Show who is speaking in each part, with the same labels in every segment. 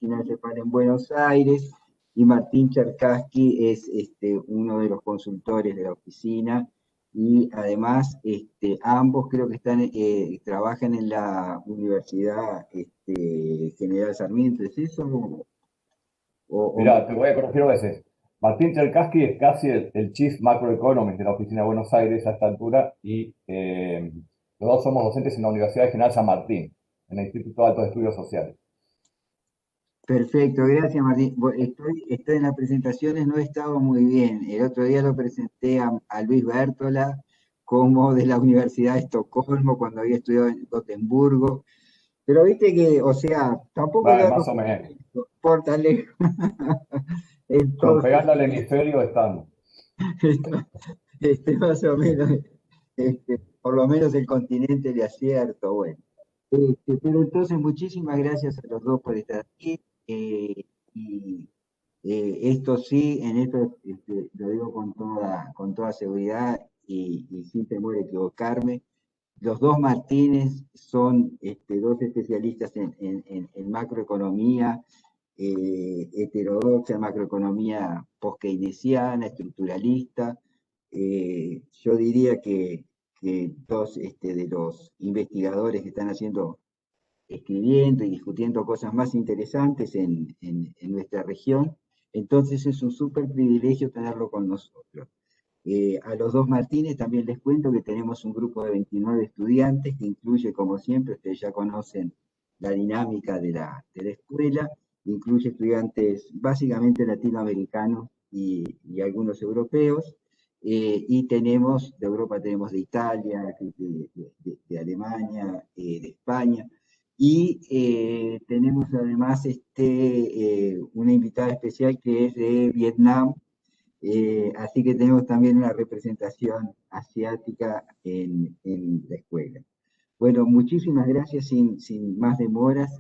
Speaker 1: oficina de CEPAL en Buenos Aires, y Martín Cherkassky es uno de los consultores de la oficina, y además ambos creo que trabajan en la Universidad General Sarmiento, ¿es eso?
Speaker 2: Mirá, te voy a corregir a veces. Martín Cherkassky es casi el Chief Macroeconomist de la Oficina de Buenos Aires a esta altura y los dos somos docentes en la Universidad General San Martín, en el Instituto de Altos Estudios Sociales.
Speaker 1: Perfecto, gracias Martín. Estoy en las presentaciones, no he estado muy bien. El otro día lo presenté a Luis Bértola como de la Universidad de Estocolmo cuando había estudiado en Gotemburgo. Pero viste que, o sea, tampoco le
Speaker 2: Vale,
Speaker 1: hago
Speaker 2: más o menos.
Speaker 1: por tan lejos.
Speaker 2: Con
Speaker 1: Entonces,
Speaker 2: pegando al hemisferio estamos.
Speaker 1: más o menos, por lo menos el continente de acierto, bueno. Pero entonces, muchísimas gracias a los dos por estar aquí. Y esto sí, en esto lo digo con toda seguridad y sin temor a equivocarme. Los dos Martínez son dos especialistas en macroeconomía heterodoxa, macroeconomía post-keynesiana, estructuralista. Yo diría que dos de los investigadores que están escribiendo y discutiendo cosas más interesantes en nuestra región. Entonces es un súper privilegio tenerlo con nosotros. A los dos Martínez también les cuento que tenemos un grupo de 29 estudiantes que incluye, como siempre, ustedes ya conocen la dinámica de la escuela, incluye estudiantes básicamente latinoamericanos y algunos europeos, y tenemos, de Europa tenemos de Italia, de Alemania, de España, y tenemos además una invitada especial que es de Vietnam, así que tenemos también una representación asiática en la escuela. Bueno, muchísimas gracias, sin más demoras,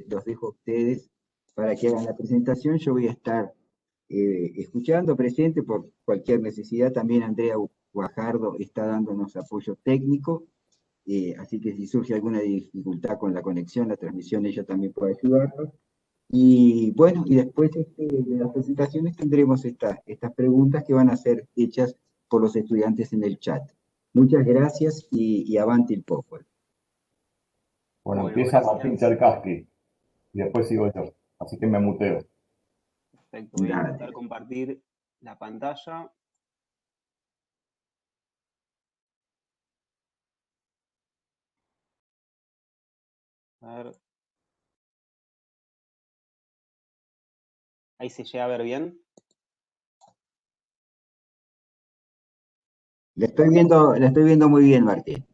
Speaker 1: los dejo a ustedes para que hagan la presentación. Yo voy a estar escuchando, presente por cualquier necesidad. También Andrea Guajardo está dándonos apoyo técnico, así que si surge alguna dificultad con la conexión, la transmisión, ella también puede ayudarnos. Y bueno, y después de las presentaciones tendremos estas preguntas que van a ser hechas por los estudiantes en el chat. Muchas gracias y avante el popol.
Speaker 2: Bueno,
Speaker 3: Bueno,
Speaker 2: empieza Martín
Speaker 3: gracias.
Speaker 2: Cherkassky y después sigo yo. Así que me muteo.
Speaker 3: Perfecto. Voy a intentar
Speaker 1: Dale.
Speaker 3: compartir la pantalla. A ver. Ahí se llega a ver bien.
Speaker 1: La estoy viendo muy bien, Martín.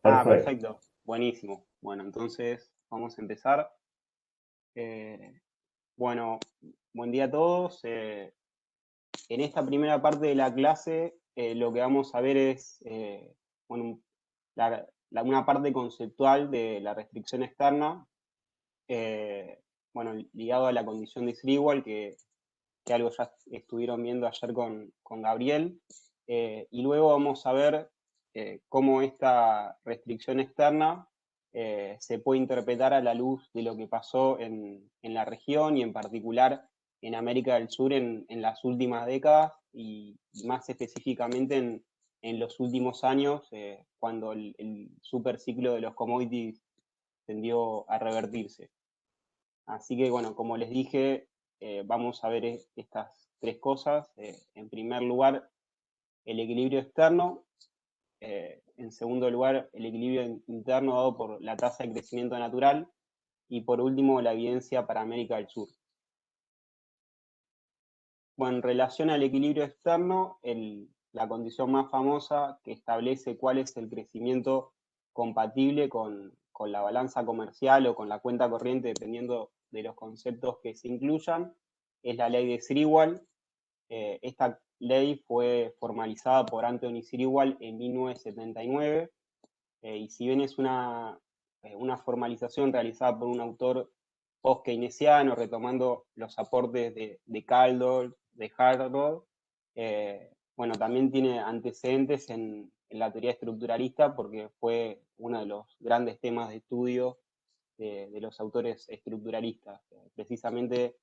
Speaker 3: Ah,
Speaker 2: Perfecto.
Speaker 3: perfecto. Buenísimo. Bueno, entonces vamos a empezar. Bueno, buen día a todos. En esta primera parte de la clase, lo que vamos a ver es bueno, una parte conceptual de la restricción externa, bueno, ligado a la condición de Sriwal, que algo ya estuvieron viendo ayer con Gabriel, y luego vamos a ver cómo esta restricción externa se puede interpretar a la luz de lo que pasó en la región y en particular en América del Sur en las últimas décadas y más específicamente en los últimos años, cuando el superciclo de los commodities tendió a revertirse. Así que, bueno, como les dije, vamos a ver estas tres cosas. En primer lugar, el equilibrio externo. En segundo lugar, el equilibrio interno dado por la tasa de crecimiento natural. Y por último, la evidencia para América del Sur. Bueno, en relación al equilibrio externo, la condición más famosa que establece cuál es el crecimiento compatible con la balanza comercial o con la cuenta corriente, dependiendo de los conceptos que se incluyan, es la ley de Sriwal. Esta ley fue formalizada por Anthony Sriwal en 1979, y si bien es una formalización realizada por un autor post-keynesiano, retomando los aportes de Kaldor, de Harrod, bueno, también tiene antecedentes en la teoría estructuralista porque fue uno de los grandes temas de estudio de los autores estructuralistas, precisamente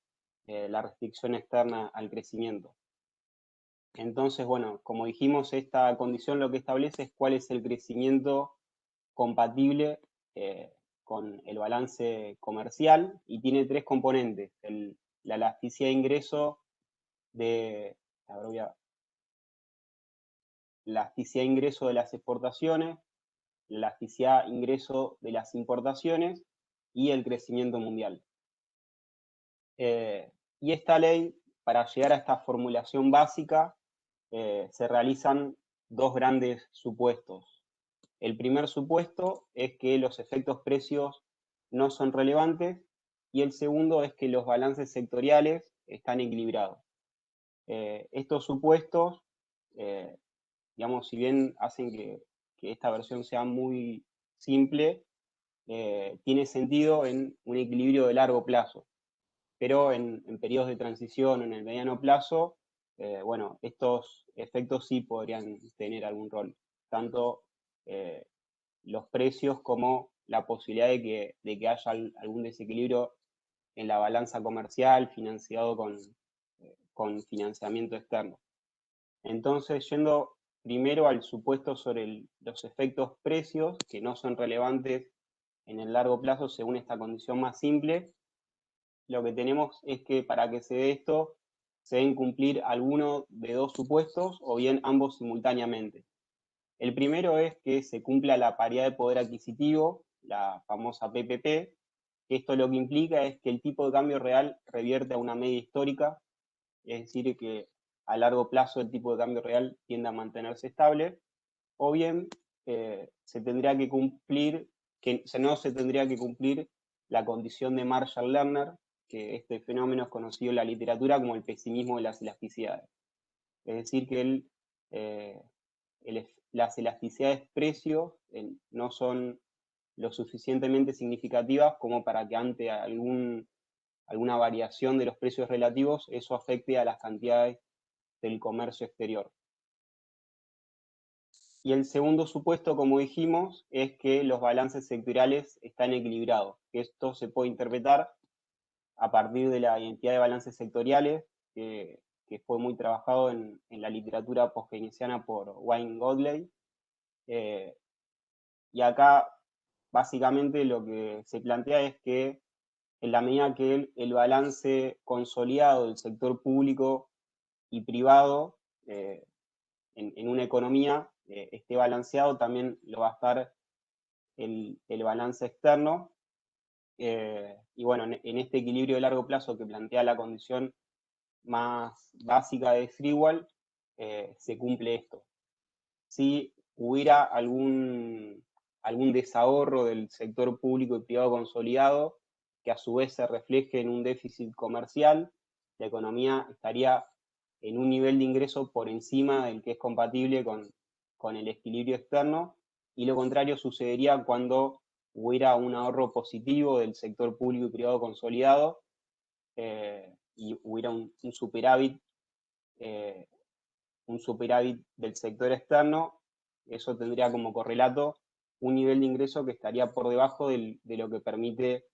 Speaker 3: la restricción externa al crecimiento. Entonces, bueno, como dijimos, esta condición lo que establece es cuál es el crecimiento compatible con el balance comercial, y tiene tres componentes: la elasticidad de ingreso la elasticidad de ingreso de las exportaciones, la elasticidad de ingreso de las importaciones y el crecimiento mundial. Y esta ley, para llegar a esta formulación básica, se realizan dos grandes supuestos. El primer supuesto es que los efectos precios no son relevantes, y el segundo es que los balances sectoriales están equilibrados. Estos supuestos, digamos, si bien hacen que esta versión sea muy simple, tiene sentido en un equilibrio de largo plazo, pero en periodos de transición o en el mediano plazo, bueno, estos efectos sí podrían tener algún rol, tanto los precios como la posibilidad de que haya algún desequilibrio en la balanza comercial financiado con financiamiento externo. Entonces, yendo primero al supuesto sobre los efectos precios, que no son relevantes en el largo plazo según esta condición más simple, lo que tenemos es que para que se dé esto, se deben cumplir alguno de dos supuestos o bien ambos simultáneamente. El primero es que se cumpla la paridad de poder adquisitivo, la famosa PPP. Esto lo que implica es que el tipo de cambio real revierte a una media histórica, es decir, que a largo plazo el tipo de cambio real tiende a mantenerse estable, o bien se tendría que cumplir, no se tendría que cumplir la condición de Marshall-Lerner, que este fenómeno es conocido en la literatura como el pesimismo de las elasticidades. Es decir, que las elasticidades precios no son lo suficientemente significativas como para que ante alguna variación de los precios relativos eso afecte a las cantidades del comercio exterior. Y el segundo supuesto, como dijimos, es que los balances sectoriales están equilibrados. Esto se puede interpretar a partir de la identidad de balances sectoriales, que fue muy trabajado en la literatura post-keynesiana por Wayne Godley. Y acá, básicamente, lo que se plantea es que en la medida que el balance consolidado del sector público y privado en una economía esté balanceado, también lo va a estar el balance externo. Y bueno, en este equilibrio de largo plazo que plantea la condición más básica de Sriwal, se cumple esto. Si hubiera algún desahorro del sector público y privado consolidado, que a su vez se refleje en un déficit comercial, la economía estaría en un nivel de ingreso por encima del que es compatible con el equilibrio externo, y lo contrario sucedería cuando hubiera un ahorro positivo del sector público y privado consolidado y hubiera un superávit del sector externo. Eso tendría como correlato un nivel de ingreso que estaría por debajo de lo que permite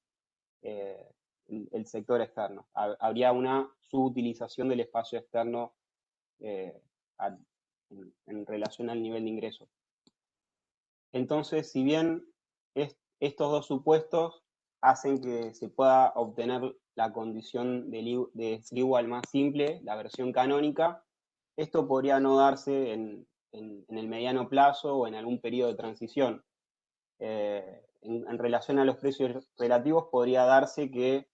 Speaker 3: el sector externo. Habría una subutilización del espacio externo en relación al nivel de ingreso. Entonces, si bien estos dos supuestos hacen que se pueda obtener la condición de Sriwal más simple, la versión canónica, esto podría no darse en el mediano plazo o en algún periodo de transición. En relación a los precios relativos, podría darse que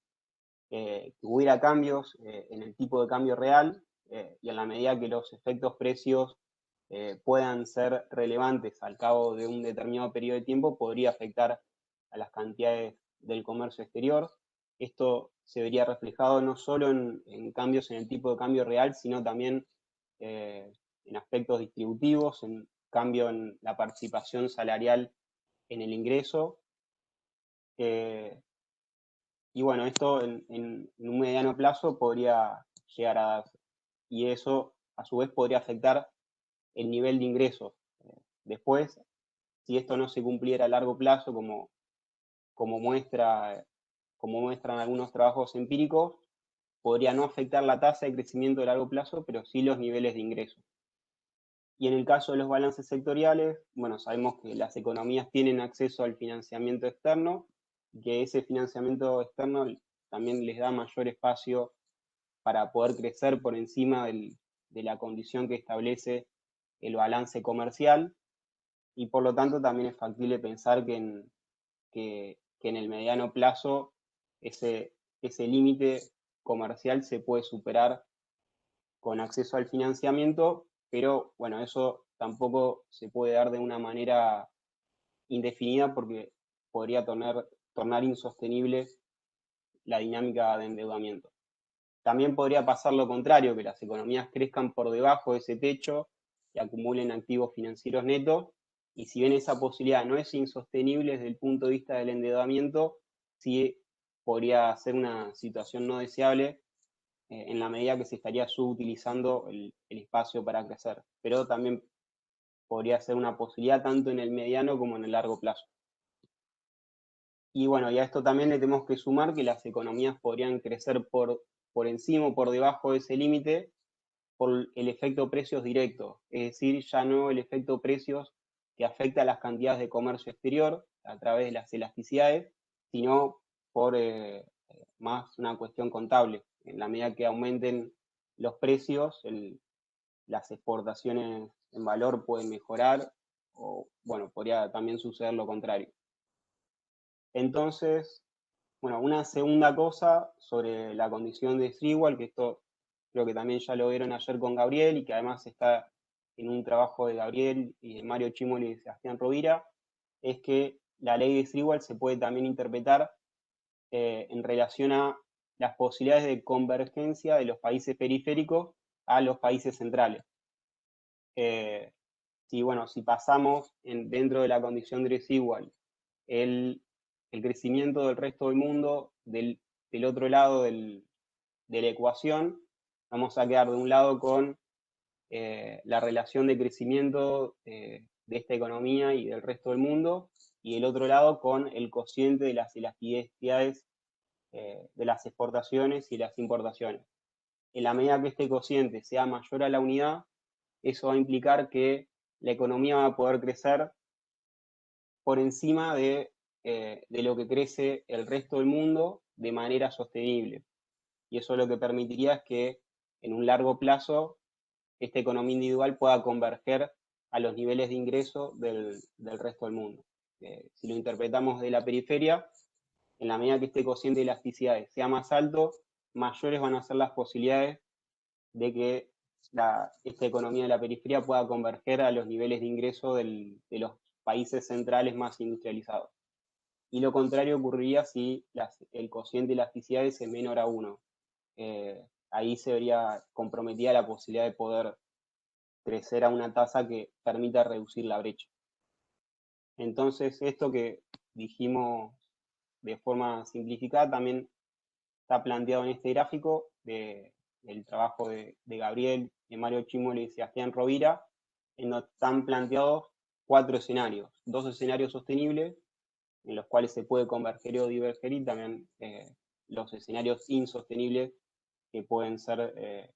Speaker 3: hubiera cambios en el tipo de cambio real, y en la medida que los efectos precios puedan ser relevantes al cabo de un determinado periodo de tiempo, podría afectar a las cantidades del comercio exterior. Esto se vería reflejado no solo en cambios en el tipo de cambio real, sino también en aspectos distributivos, en cambio en la participación salarial en el ingreso. Y bueno, esto en un mediano plazo podría llegar a darse. Y eso, a su vez, podría afectar el nivel de ingresos. Después, si esto no se cumpliera a largo plazo, como como muestran algunos trabajos empíricos, podría no afectar la tasa de crecimiento a largo plazo, pero sí los niveles de ingresos. Y en el caso de los balances sectoriales, bueno, sabemos que las economías tienen acceso al financiamiento externo, y que ese financiamiento externo también les da mayor espacio para poder crecer por encima de la condición que establece el balance comercial, y por lo tanto también es factible pensar que en el mediano plazo ese límite comercial se puede superar con acceso al financiamiento, pero bueno, eso tampoco se puede dar de una manera indefinida porque podría tornar insostenible la dinámica de endeudamiento. También podría pasar lo contrario, que las economías crezcan por debajo de ese techo y acumulen activos financieros netos, y si bien esa posibilidad no es insostenible desde el punto de vista del endeudamiento, sí podría ser una situación no deseable en la medida que se estaría subutilizando el espacio para crecer, pero también podría ser una posibilidad tanto en el mediano como en el largo plazo. Y bueno, y a esto también le tenemos que sumar que las economías podrían crecer por encima o por debajo de ese límite por el efecto precios directo, es decir, ya no el efecto precios que afecta a las cantidades de comercio exterior a través de las elasticidades, sino por más una cuestión contable. En la medida que aumenten los precios, las exportaciones en valor pueden mejorar, o bueno, podría también suceder lo contrario. Entonces, bueno, una segunda cosa sobre la condición de Sewall, que esto creo que también ya lo vieron ayer con Gabriel y que además está en un trabajo de Gabriel y de Mario Chimoli y de Sebastián Rovira, es que la ley de Sewall se puede también interpretar en relación a las posibilidades de convergencia de los países periféricos a los países centrales. Si pasamos dentro de la condición de Sewall el crecimiento del resto del mundo del otro lado de la ecuación, vamos a quedar de un lado con la relación de crecimiento de esta economía y del resto del mundo, y del otro lado con el cociente de las elasticidades de las exportaciones y las importaciones. En la medida que este cociente sea mayor a la unidad, eso va a implicar que la economía va a poder crecer por encima de lo que crece el resto del mundo de manera sostenible. Y eso lo que permitiría es que en un largo plazo esta economía individual pueda converger a los niveles de ingreso del resto del mundo. Si lo interpretamos de la periferia, en la medida que este cociente de elasticidades sea más alto, mayores van a ser las posibilidades de que esta economía de la periferia pueda converger a los niveles de ingreso de los países centrales más industrializados. Y lo contrario ocurriría si el cociente de elasticidades es menor a 1. Ahí se vería comprometida la posibilidad de poder crecer a una tasa que permita reducir la brecha. Entonces, esto que dijimos de forma simplificada también está planteado en este gráfico del trabajo de Gabriel, de Mario Chimoli y Sebastián Rovira, en donde están planteados 4 escenarios. 2 escenarios sostenibles, en los cuales se puede converger o diverger, y también los escenarios insostenibles, que pueden ser,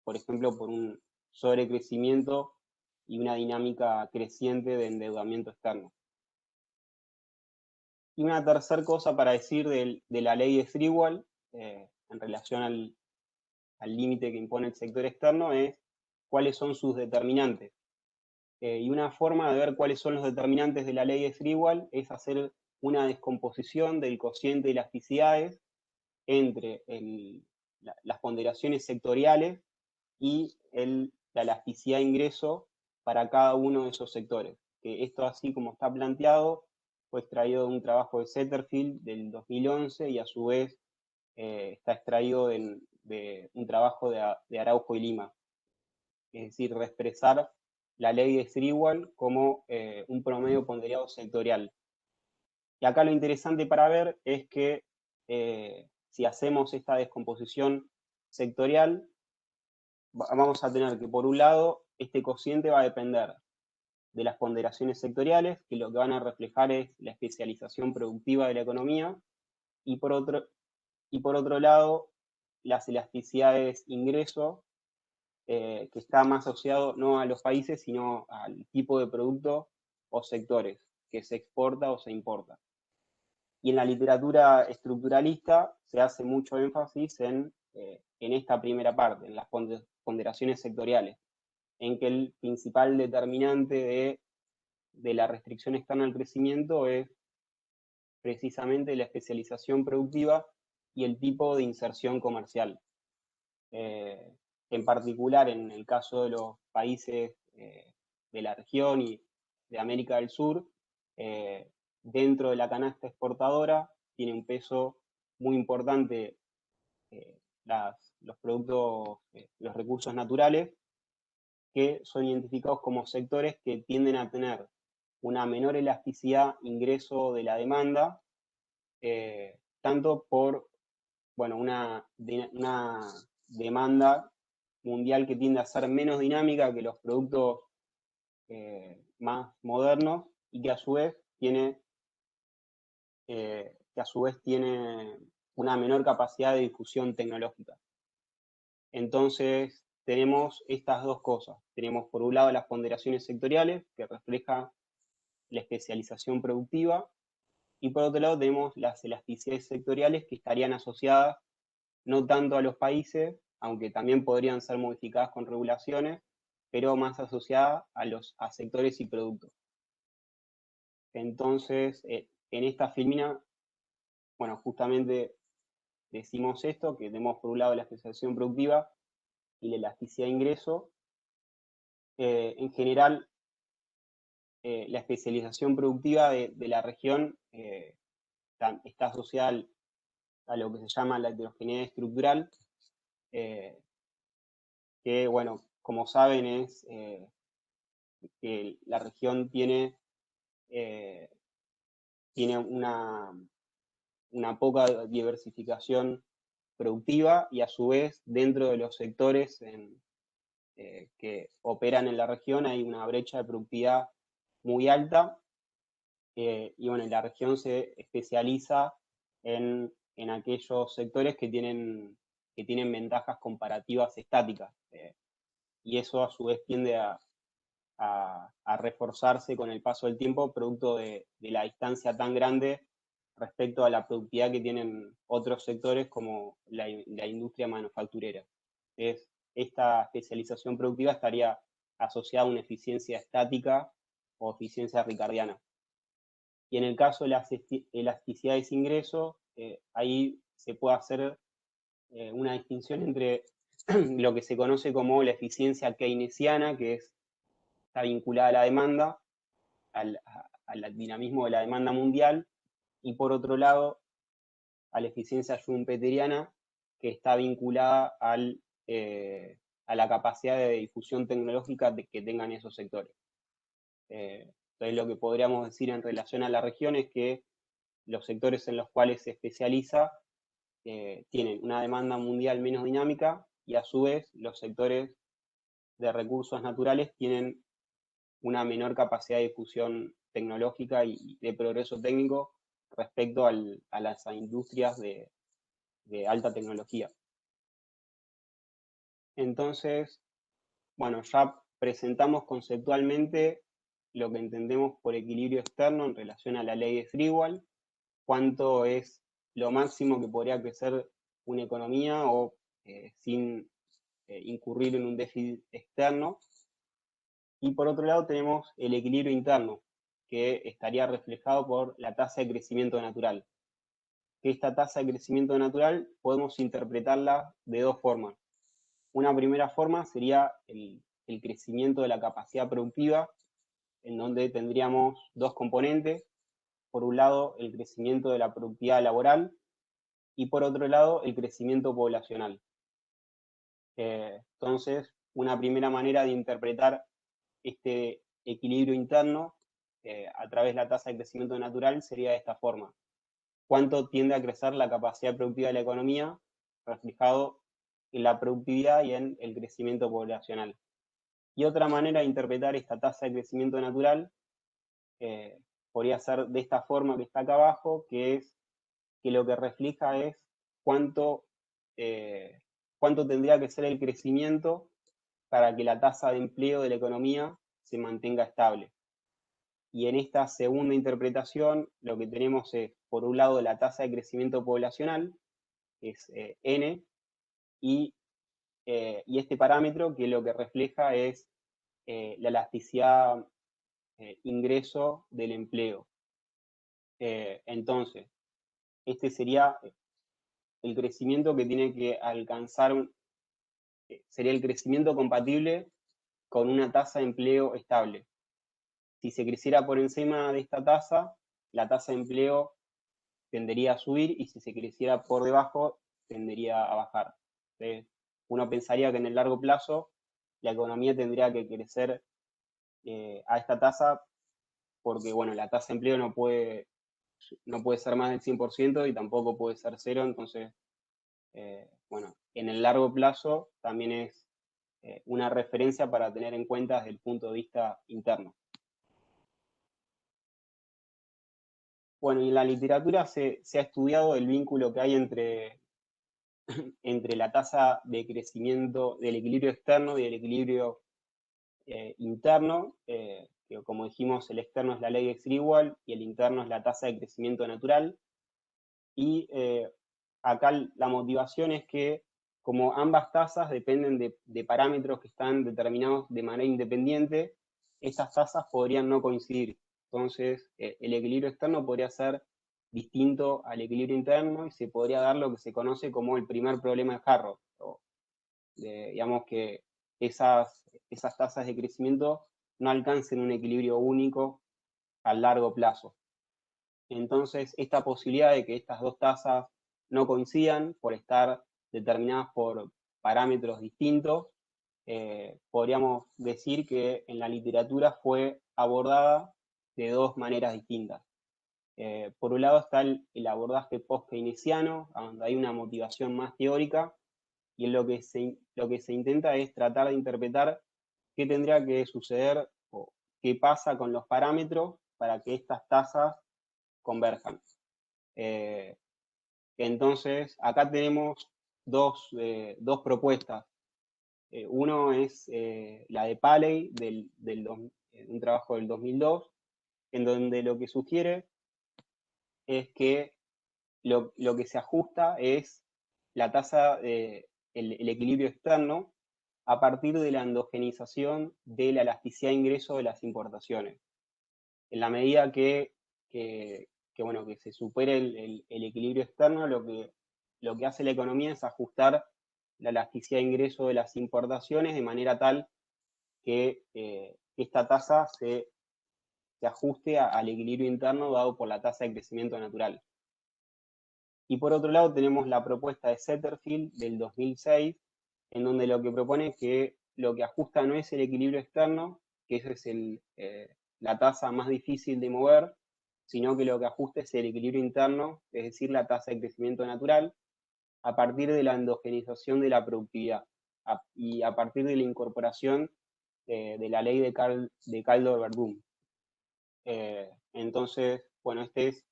Speaker 3: por ejemplo, por un sobrecrecimiento y una dinámica creciente de endeudamiento externo. Y una tercera cosa para decir de la ley de Sewall, en relación al límite que impone el sector externo, es cuáles son sus determinantes. Y una forma de ver cuáles son los determinantes de la ley de Sewall es hacer una descomposición del cociente de elasticidades entre las ponderaciones sectoriales y la elasticidad de ingreso para cada uno de esos sectores. Que esto, así como está planteado, fue extraído de un trabajo de Setterfield del 2011 y a su vez está extraído de un trabajo de Araujo y Lima. Es decir, reexpresar la ley de Sewall como un promedio ponderado sectorial. Y acá lo interesante para ver es que si hacemos esta descomposición sectorial, vamos a tener que, por un lado, este cociente va a depender las ponderaciones sectoriales, que lo que van a reflejar es la especialización productiva de la economía, y por otro lado, las elasticidades ingreso, que está más asociado no a los países, sino al tipo de producto o sectores que se exporta o se importa. Y en la literatura estructuralista se hace mucho énfasis en esta primera parte, en las ponderaciones sectoriales, en que el principal determinante de la restricción externa al crecimiento es precisamente la especialización productiva y el tipo de inserción comercial. En particular, en el caso de los países de la región y de América del Sur, dentro de la canasta exportadora tiene un peso muy importante los productos, los recursos naturales, que son identificados como sectores que tienden a tener una menor elasticidad ingreso de la demanda, tanto por una demanda mundial que tiende a ser menos dinámica que los productos más modernos, y que a su vez tiene una menor capacidad de difusión tecnológica. Entonces, tenemos estas dos cosas. Tenemos, por un lado, las ponderaciones sectoriales, que reflejan la especialización productiva, y por otro lado tenemos las elasticidades sectoriales, que estarían asociadas no tanto a los países, aunque también podrían ser modificadas con regulaciones, pero más asociadas a sectores y productos. Entonces, en esta filmina, justamente decimos esto, que tenemos por un lado la especialización productiva y la elasticidad de ingreso. En general, la especialización productiva de la región está asociada a lo que se llama la heterogeneidad estructural, que, como saben, es que la región tiene una poca diversificación productiva, y a su vez dentro de los sectores que operan en la región hay una brecha de productividad muy alta, y la región se especializa en aquellos sectores que tienen ventajas comparativas estáticas, y eso a su vez tiende a reforzarse con el paso del tiempo, producto de la distancia tan grande respecto a la productividad que tienen otros sectores como la industria manufacturera. Esta especialización productiva estaría asociada a una eficiencia estática o eficiencia ricardiana. Y en el caso de las elasticidades de ingreso, ahí se puede hacer una distinción entre lo que se conoce como la eficiencia keynesiana, que está vinculada a la demanda, al dinamismo de la demanda mundial, y por otro lado, a la eficiencia schumpeteriana, que está vinculada a la capacidad de difusión tecnológica que tengan esos sectores. Entonces, lo que podríamos decir en relación a la región es que los sectores en los cuales se especializa tienen una demanda mundial menos dinámica, y a su vez los sectores de recursos naturales tienen una menor capacidad de difusión tecnológica y de progreso técnico respecto a las industrias de alta tecnología. Entonces, ya presentamos conceptualmente lo que entendemos por equilibrio externo en relación a la ley de Freewald, cuánto es lo máximo que podría crecer una economía o sin incurrir en un déficit externo. Y por otro lado tenemos el equilibrio interno, que estaría reflejado por la tasa de crecimiento natural. Que esta tasa de crecimiento natural podemos interpretarla de dos formas. Una primera forma sería el crecimiento de la capacidad productiva, en donde tendríamos dos componentes. Por un lado, el crecimiento de la productividad laboral, y por otro lado, el crecimiento poblacional. Entonces, una primera manera de interpretar este equilibrio interno a través de la tasa de crecimiento natural sería de esta forma. ¿Cuánto tiende a crecer la capacidad productiva de la economía, reflejado en la productividad y en el crecimiento poblacional? Y otra manera de interpretar esta tasa de crecimiento natural podría ser de esta forma que está acá abajo, que es que lo que refleja es cuánto tendría que ser el crecimiento para que la tasa de empleo de la economía se mantenga estable. Y en esta segunda interpretación lo que tenemos es, por un lado, la tasa de crecimiento poblacional, que es N, y este parámetro que lo que refleja es la elasticidad ingreso del empleo. Entonces, este sería el crecimiento que tiene que alcanzar, sería el crecimiento compatible con una tasa de empleo estable. Si se creciera por encima de esta tasa, la tasa de empleo tendería a subir, y si se creciera por debajo, tendería a bajar. Entonces, uno pensaría que en el largo plazo la economía tendría que crecer a esta tasa, porque bueno, la tasa de empleo no puede ser más del 100% y tampoco puede ser cero. Entonces, bueno, en el largo plazo también es una referencia para tener en cuenta desde el punto de vista interno. Bueno, y en la literatura se ha estudiado el vínculo que hay entre la tasa de crecimiento del equilibrio externo y el equilibrio interno, que como dijimos, el externo es la ley de X-igual y el interno es la tasa de crecimiento natural. Y acá la motivación es que como ambas tasas dependen de parámetros que están determinados de manera independiente, estas tasas podrían no coincidir. Entonces, el equilibrio externo podría ser distinto al equilibrio interno y se podría dar lo que se conoce como el primer problema de Harrod. Digamos que esas tasas de crecimiento no alcancen un equilibrio único a largo plazo. Entonces, esta posibilidad de que estas dos tasas no coincidan por estar determinadas por parámetros distintos, podríamos decir que en la literatura fue abordada de dos maneras distintas. Por un lado está el abordaje post-keynesiano, donde hay una motivación más teórica, y en lo que se intenta es tratar de interpretar qué tendría que suceder o qué pasa con los parámetros para que estas tasas converjan. Entonces, acá tenemos dos propuestas. Uno es la de Paley, un trabajo del 2002, en donde lo que sugiere es que lo que se ajusta es la tasa, el equilibrio externo, a partir de la endogenización de la elasticidad de ingreso de las importaciones. En la medida que se supere el equilibrio externo, lo que hace la economía es ajustar la elasticidad de ingreso de las importaciones de manera tal que esta tasa se ajuste al equilibrio interno dado por la tasa de crecimiento natural. Y por otro lado tenemos la propuesta de Setterfield del 2006, en donde lo que propone es que lo que ajusta no es el equilibrio externo, que ese es la tasa más difícil de mover, sino que lo que ajusta es el equilibrio interno, es decir, la tasa de crecimiento natural, a partir de la endogenización de la productividad y a partir de la incorporación de la ley de Kaldor-Verdun. Entonces, bueno, este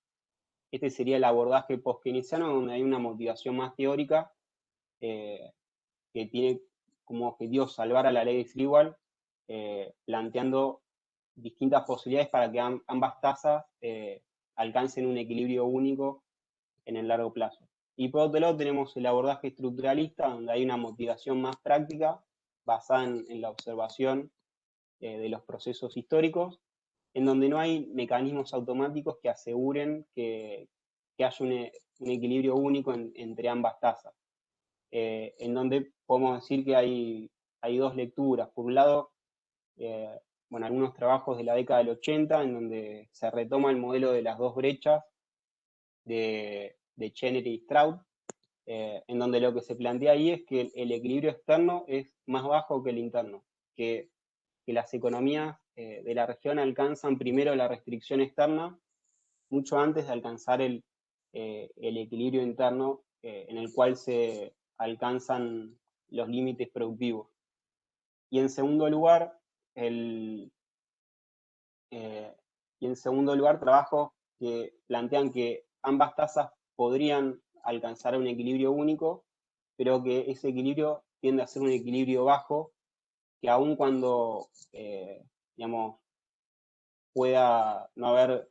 Speaker 3: sería el abordaje post-keynesiano, donde hay una motivación más teórica que tiene como objetivo salvar a la ley de X-igual, planteando distintas posibilidades para que ambas tasas alcancen un equilibrio único en el largo plazo. Y por otro lado tenemos el abordaje estructuralista, donde hay una motivación más práctica basada en la observación de los procesos históricos, en donde no hay mecanismos automáticos que aseguren que haya un equilibrio único entre ambas tasas. En donde podemos decir que hay dos lecturas. Por un lado, algunos trabajos de la década del 80, en donde se retoma el modelo de las dos brechas de Chenery y Stroud, en donde lo que se plantea ahí es que el equilibrio externo es más bajo que el interno, que las economías de la región alcanzan primero la restricción externa mucho antes de alcanzar el equilibrio interno en el cual se alcanzan los límites productivos. Y en segundo lugar, trabajos que plantean que ambas tasas podrían alcanzar un equilibrio único, pero que ese equilibrio tiende a ser un equilibrio bajo, que aun cuando, digamos, pueda no haber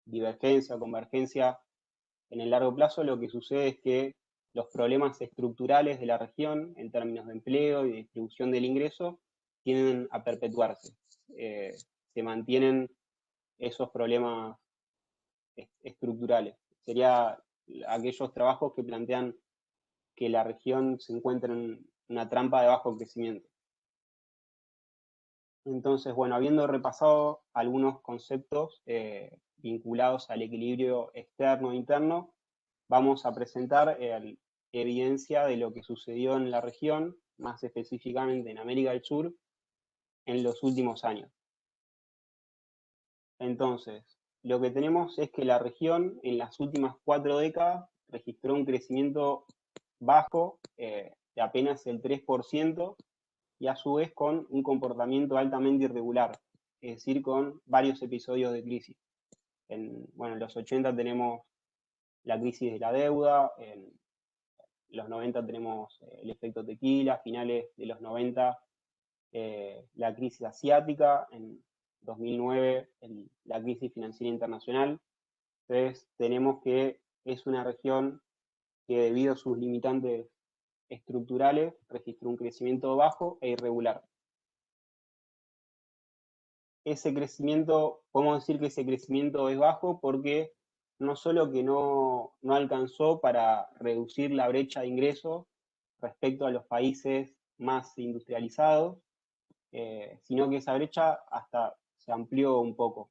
Speaker 3: divergencia o convergencia en el largo plazo, lo que sucede es que los problemas estructurales de la región, en términos de empleo y de distribución del ingreso, tienden a perpetuarse. Se mantienen esos problemas estructurales. Serían aquellos trabajos que plantean que la región se encuentra en una trampa de bajo crecimiento. Entonces, bueno, habiendo repasado algunos conceptos vinculados al equilibrio externo e interno, vamos a presentar evidencia de lo que sucedió en la región, más específicamente en América del Sur, en los últimos años. Entonces, lo que tenemos es que la región en las últimas 4 décadas registró un crecimiento bajo de apenas el 3%, y a su vez con un comportamiento altamente irregular, es decir, con varios episodios de crisis. En los 80 tenemos la crisis de la deuda, en los 90 tenemos el efecto tequila, finales de los 90 la crisis asiática, en 2009 la crisis financiera internacional. Entonces tenemos que es una región que debido a sus limitantes estructurales registró un crecimiento bajo e irregular. Ese crecimiento, podemos decir que ese crecimiento es bajo porque no solo que no alcanzó para reducir la brecha de ingresos respecto a los países más industrializados, sino que esa brecha hasta se amplió un poco.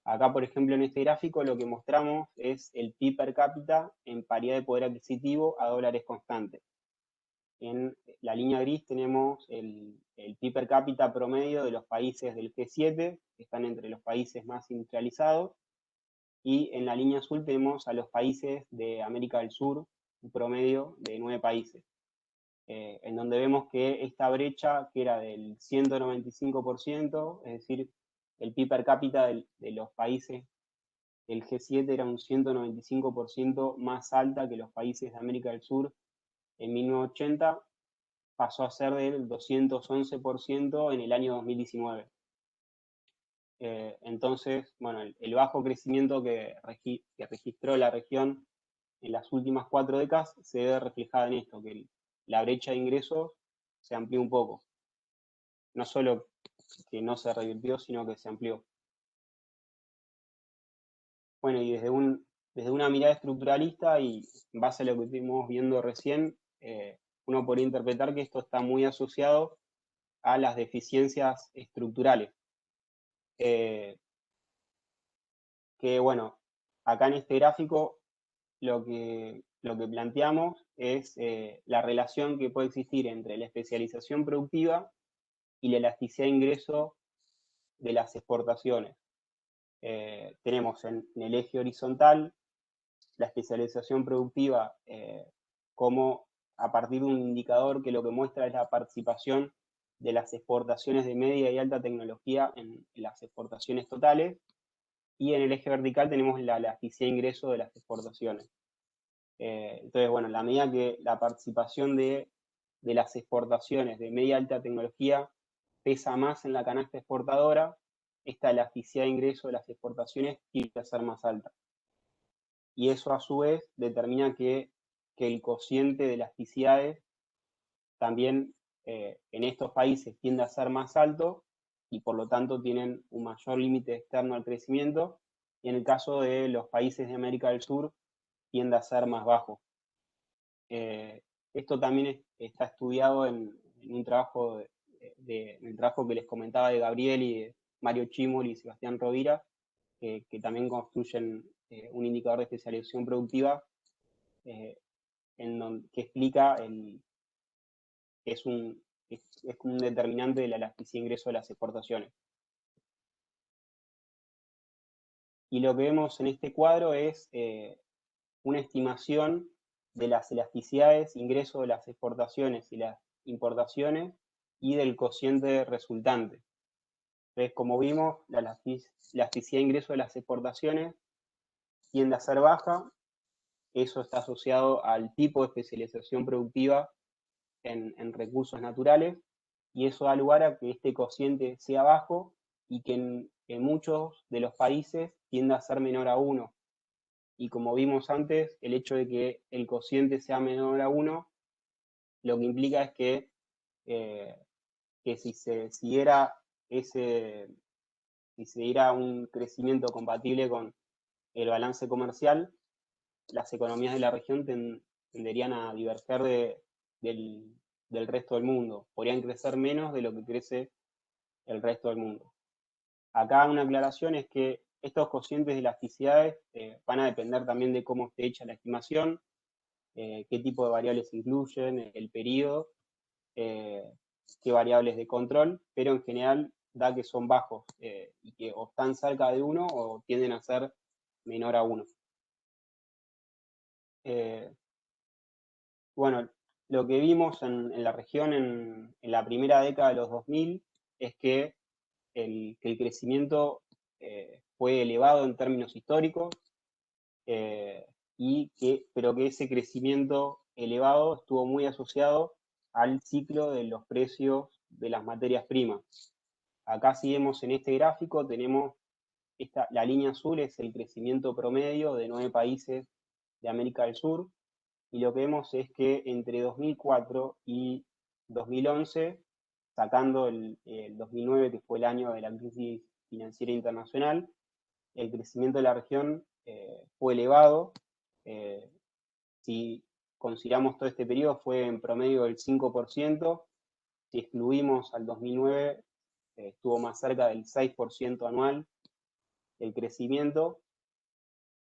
Speaker 3: Acá, por ejemplo, en este gráfico lo que mostramos es el PIB per cápita en paridad de poder adquisitivo a dólares constantes. En la línea gris tenemos el PIB per cápita promedio de los países del G7, que están entre los países más industrializados, y en la línea azul tenemos a los países de América del Sur, un promedio de 9 países, en donde vemos que esta brecha, que era del 195%, es decir, el PIB per cápita de los países del G7 era un 195% más alta que los países de América del Sur en 1980, pasó a ser del 211% en el año 2019. Entonces, bueno, el bajo crecimiento que registró la región en las últimas 4 décadas se ve reflejada en esto, que la brecha de ingresos se amplió un poco. No solo que no se revirtió, sino que se amplió. Bueno, y desde una mirada estructuralista y en base a lo que estuvimos viendo recién, uno podría interpretar que esto está muy asociado a las deficiencias estructurales. Que bueno, acá en este gráfico lo que planteamos es la relación que puede existir entre la especialización productiva y la elasticidad de ingreso de las exportaciones. Tenemos en el eje horizontal la especialización productiva como a partir de un indicador que lo que muestra es la participación de las exportaciones de media y alta tecnología en las exportaciones totales, y en el eje vertical tenemos la elasticidad de ingreso de las exportaciones. Entonces, bueno, en la medida que la participación de las exportaciones de media y alta tecnología pesa más en la canasta exportadora, esta elasticidad de ingreso de las exportaciones tiene que ser más alta. Y eso a su vez determina que el cociente de elasticidades también en estos países tiende a ser más alto y por lo tanto tienen un mayor límite externo al crecimiento, y en el caso de los países de América del Sur tiende a ser más bajo. Esto también está estudiado en un trabajo en el trabajo que les comentaba de Gabriel y de Mario Chimol y Sebastián Rovira, que también construyen un indicador de especialización productiva que explica es un determinante de la elasticidad de ingreso de las exportaciones. Y lo que vemos en este cuadro es una estimación de las elasticidades, ingreso de las exportaciones y las importaciones y del cociente resultante. Entonces, como vimos, la elasticidad de ingreso de las exportaciones tiende a ser baja. Eso está asociado al tipo de especialización productiva en recursos naturales, y eso da lugar a que este cociente sea bajo y que en muchos de los países tienda a ser menor a 1. Y como vimos antes, el hecho de que el cociente sea menor a 1, lo que implica es que si se diera un crecimiento compatible con el balance comercial, las economías de la región tenderían a diverger del resto del mundo. Podrían crecer menos de lo que crece el resto del mundo. Acá una aclaración es que estos cocientes de elasticidades van a depender también de cómo esté hecha la estimación, qué tipo de variables incluyen, el periodo, qué variables de control, pero en general da que son bajos y que o están cerca de 1 o tienden a ser menor a 1. Bueno, lo que vimos en la región en la primera década de los 2000 es que el crecimiento fue elevado en términos históricos, pero que ese crecimiento elevado estuvo muy asociado al ciclo de los precios de las materias primas. Acá si vemos en este gráfico, tenemos la línea azul es el crecimiento promedio de 9 países de América del Sur, y lo que vemos es que entre 2004 y 2011, sacando el 2009, que fue el año de la crisis financiera internacional, el crecimiento de la región fue elevado. Si consideramos todo este periodo, fue en promedio del 5%. Si excluimos al 2009, estuvo más cerca del 6% anual el crecimiento,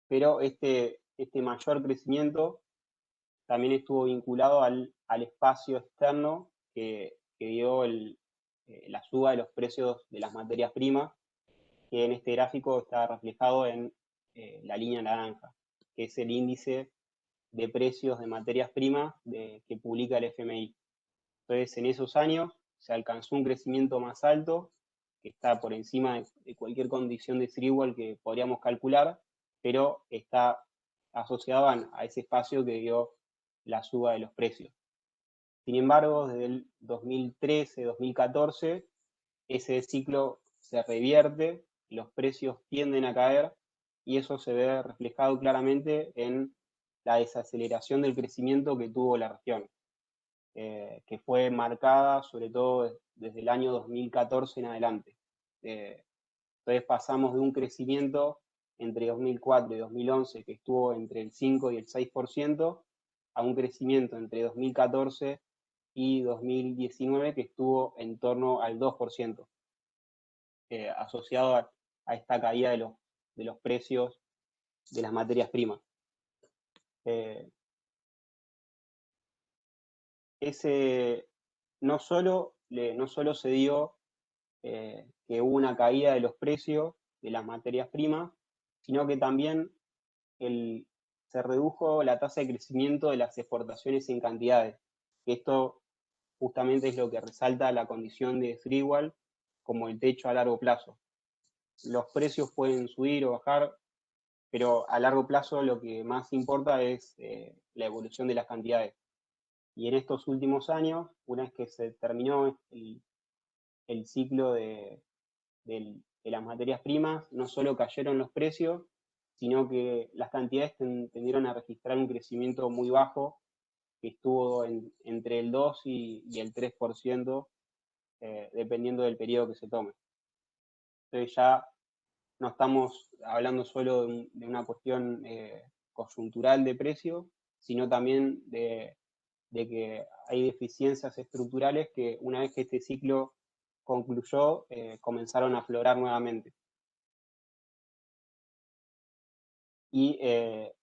Speaker 3: pero este mayor crecimiento también estuvo vinculado al espacio externo que dio la suba de los precios de las materias primas, que en este gráfico está reflejado en la línea naranja, que es el índice de precios de materias primas que publica el FMI. Entonces, en esos años se alcanzó un crecimiento más alto, que está por encima de cualquier condición de Sriwal que podríamos calcular, pero está asociado a ese espacio que dio la suba de los precios. Sin embargo, desde el 2013-2014, ese ciclo se revierte, los precios tienden a caer, y eso se ve reflejado claramente en la desaceleración del crecimiento que tuvo la región, que fue marcada sobre todo desde el año 2014 en adelante. Entonces pasamos de un crecimiento entre 2004 y 2011 que estuvo entre el 5 y el 6%, a un crecimiento entre 2014 y 2019 que estuvo en torno al 2%, asociado a esta caída de los precios de las materias primas. No solo se dio que hubo una caída de los precios de las materias primas, sino que también se redujo la tasa de crecimiento de las exportaciones en cantidades. Esto justamente es lo que resalta la condición de Sriwal como el techo a largo plazo. Los precios pueden subir o bajar, pero a largo plazo lo que más importa es la evolución de las cantidades. Y en estos últimos años, una vez que se terminó el ciclo de las materias primas, no solo cayeron los precios, sino que las cantidades tendieron a registrar un crecimiento muy bajo, que estuvo entre el 2 y el 3%, dependiendo del periodo que se tome. Entonces ya no estamos hablando solo de una cuestión coyuntural de precio, sino también de que hay deficiencias estructurales que una vez que este ciclo concluyó, comenzaron a aflorar nuevamente. Y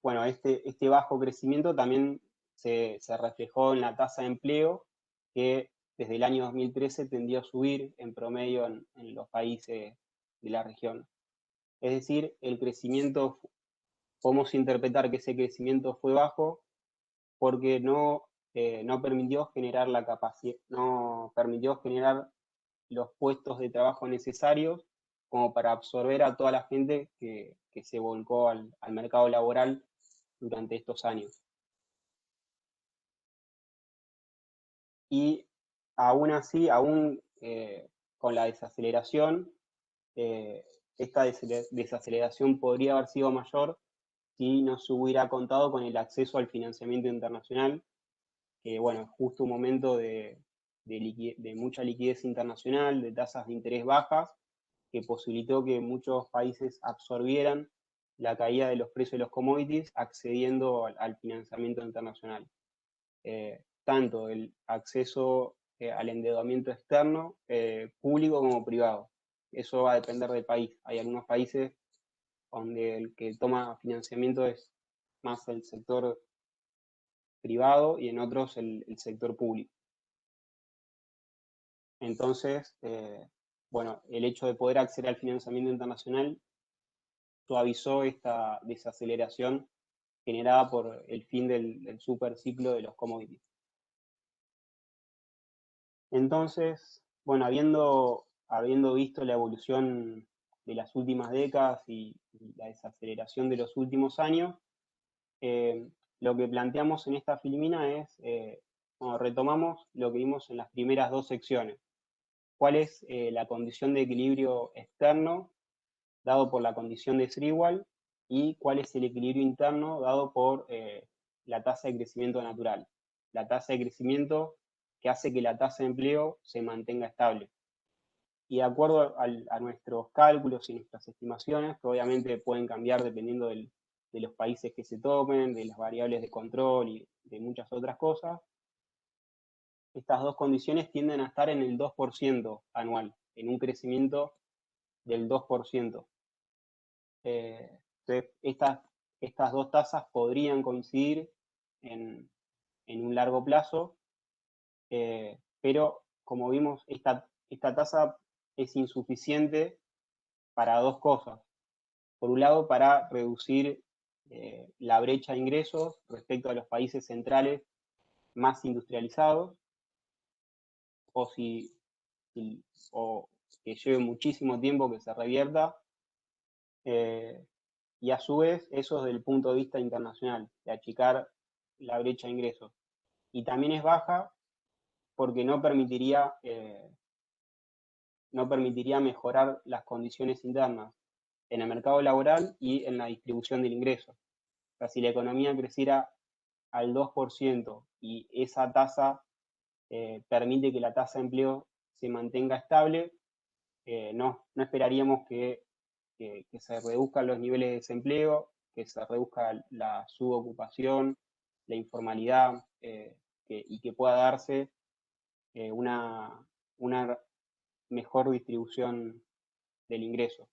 Speaker 3: bueno, este bajo crecimiento también se reflejó en la tasa de empleo, que desde el año 2013 tendió a subir en promedio en los países de la región. Es decir, el crecimiento, podemos interpretar que ese crecimiento fue bajo porque no no permitió generar los puestos de trabajo necesarios como para absorber a toda la gente que se volcó al mercado laboral durante estos años. Y aún así, con la desaceleración, esta desaceleración podría haber sido mayor si no se hubiera contado con el acceso al financiamiento internacional, que bueno, es justo un momento de mucha liquidez internacional, de tasas de interés bajas, que posibilitó que muchos países absorbieran la caída de los precios de los commodities accediendo al financiamiento internacional. Tanto el acceso al endeudamiento externo, público como privado. Eso va a depender del país. Hay algunos países donde el que toma financiamiento es más el sector privado y en otros el sector público. Entonces, bueno, el hecho de poder acceder al financiamiento internacional suavizó esta desaceleración generada por el fin del superciclo de los commodities. Entonces, bueno, habiendo visto la evolución de las últimas décadas y la desaceleración de los últimos años, lo que planteamos en esta filmina es, retomamos lo que vimos en las primeras dos secciones. ¿Cuál es la condición de equilibrio externo dado por la condición de Schriewald y cuál es el equilibrio interno dado por la tasa de crecimiento natural? La tasa de crecimiento que hace que la tasa de empleo se mantenga estable. Y de acuerdo a nuestros cálculos y nuestras estimaciones, que obviamente pueden cambiar dependiendo de los países que se tomen, de las variables de control y de muchas otras cosas, estas dos condiciones tienden a estar en el 2% anual, en un crecimiento del 2%. Entonces, estas dos tasas podrían coincidir en un largo plazo, pero como vimos, esta tasa es insuficiente para dos cosas. Por un lado, para reducir la brecha de ingresos respecto a los países centrales más industrializados, o que lleve muchísimo tiempo que se revierta, y a su vez eso desde el punto de vista internacional, de achicar la brecha de ingresos. Y también es baja porque no permitiría mejorar las condiciones internas en el mercado laboral y en la distribución del ingreso. O sea, si la economía creciera al 2% y esa tasa permite que la tasa de empleo se mantenga estable, no esperaríamos que se reduzcan los niveles de desempleo, que se reduzca la subocupación, la informalidad, y que pueda darse una mejor distribución del ingreso.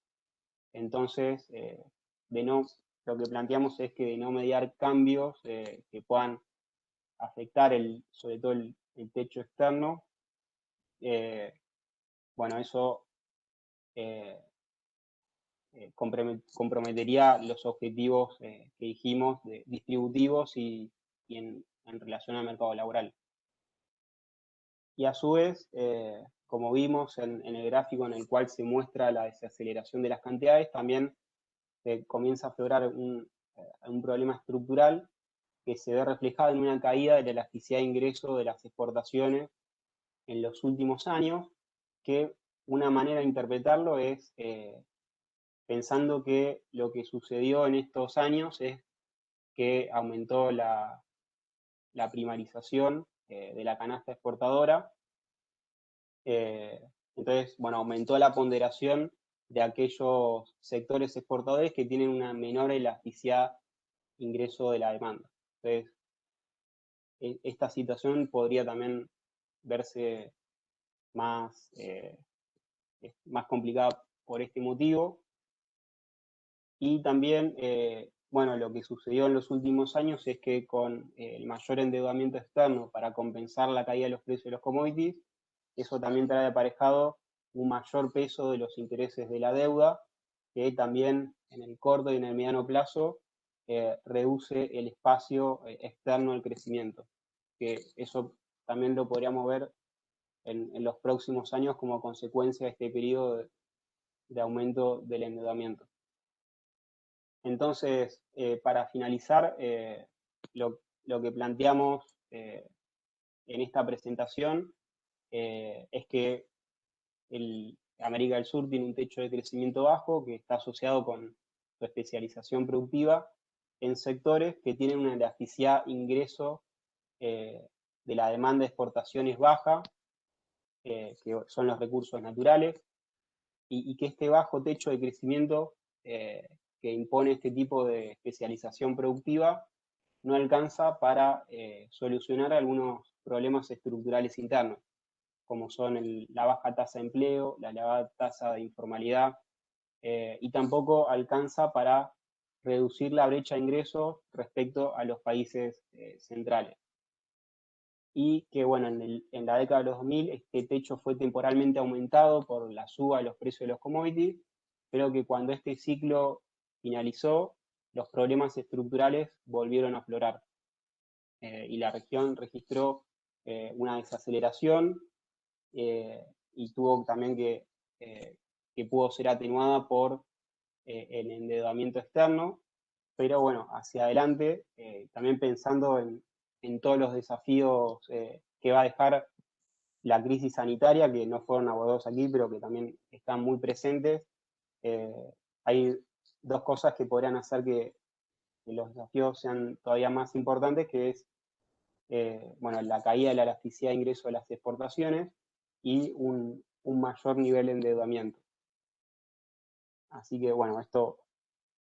Speaker 3: Entonces, lo que planteamos es que de no mediar cambios que puedan afectar sobre todo el techo externo, bueno, eso comprometería los objetivos que dijimos de distributivos y en relación al mercado laboral. Y a su vez, como vimos en el gráfico en el cual se muestra la desaceleración de las cantidades, también comienza a aflorar un problema estructural que se ve reflejado en una caída de la elasticidad de ingreso de las exportaciones en los últimos años, que una manera de interpretarlo es pensando que lo que sucedió en estos años es que aumentó la primarización de la canasta exportadora. Entonces, bueno, aumentó la ponderación de aquellos sectores exportadores que tienen una menor elasticidad ingreso de la demanda. Entonces, esta situación podría también verse más complicada por este motivo. Y también, bueno, lo que sucedió en los últimos años es que con el mayor endeudamiento externo para compensar la caída de los precios de los commodities, eso también trae aparejado un mayor peso de los intereses de la deuda, que también en el corto y en el mediano plazo reduce el espacio externo al crecimiento. que eso también lo podríamos ver en los próximos años como consecuencia de este periodo de aumento del endeudamiento. Entonces, para finalizar, lo que planteamos en esta presentación es que América del Sur tiene un techo de crecimiento bajo que está asociado con su especialización productiva en sectores que tienen una elasticidad ingreso de la demanda de exportaciones baja, que son los recursos naturales, y que este bajo techo de crecimiento que impone este tipo de especialización productiva no alcanza para solucionar algunos problemas estructurales internos, como son la baja tasa de empleo, la elevada tasa de informalidad, y tampoco alcanza para reducir la brecha de ingresos respecto a los países centrales. Y que, bueno, en la década de los 2000 este techo fue temporalmente aumentado por la suba de los precios de los commodities, pero que cuando este ciclo finalizó, los problemas estructurales volvieron a aflorar. Y la región registró una desaceleración y tuvo también que pudo ser atenuada por el endeudamiento externo, pero bueno, hacia adelante, también pensando en todos los desafíos que va a dejar la crisis sanitaria, que no fueron abordados aquí, pero que también están muy presentes, hay dos cosas que podrían hacer que los desafíos sean todavía más importantes, que es bueno, la caída de la elasticidad de ingreso de las exportaciones y un mayor nivel de endeudamiento. Así que bueno,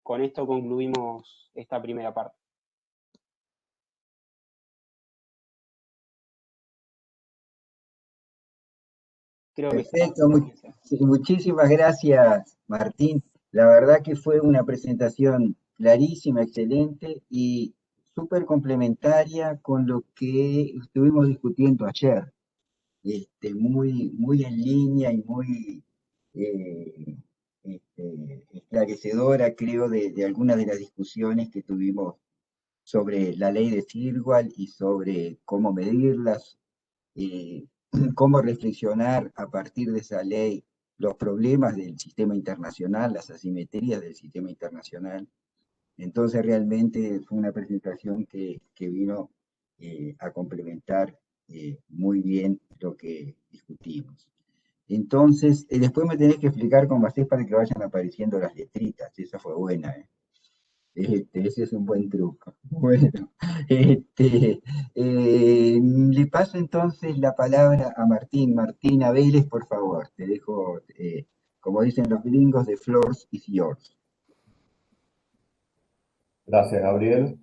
Speaker 3: con esto concluimos esta primera parte. Creo
Speaker 1: Perfecto, muchísimas gracias, Martín. La verdad que fue una presentación clarísima, excelente y súper complementaria con lo que estuvimos discutiendo ayer. Muy en línea y muy esclarecedora, creo, de algunas de las discusiones que tuvimos sobre la ley de Firwall y sobre cómo medirlas, cómo reflexionar a partir de esa ley los problemas del sistema internacional, las asimetrías del sistema internacional. Entonces realmente fue una presentación que vino a complementar muy bien lo que discutimos. Entonces, después me tenés que explicar cómo hacés para que vayan apareciendo las letritas. Esa fue buena, ¿eh? Ese es un buen truco. Bueno, le paso entonces la palabra a Martín. Martín Abeles, por favor. Te dejo, como dicen los gringos, the floor is yours.
Speaker 2: Gracias, Gabriel.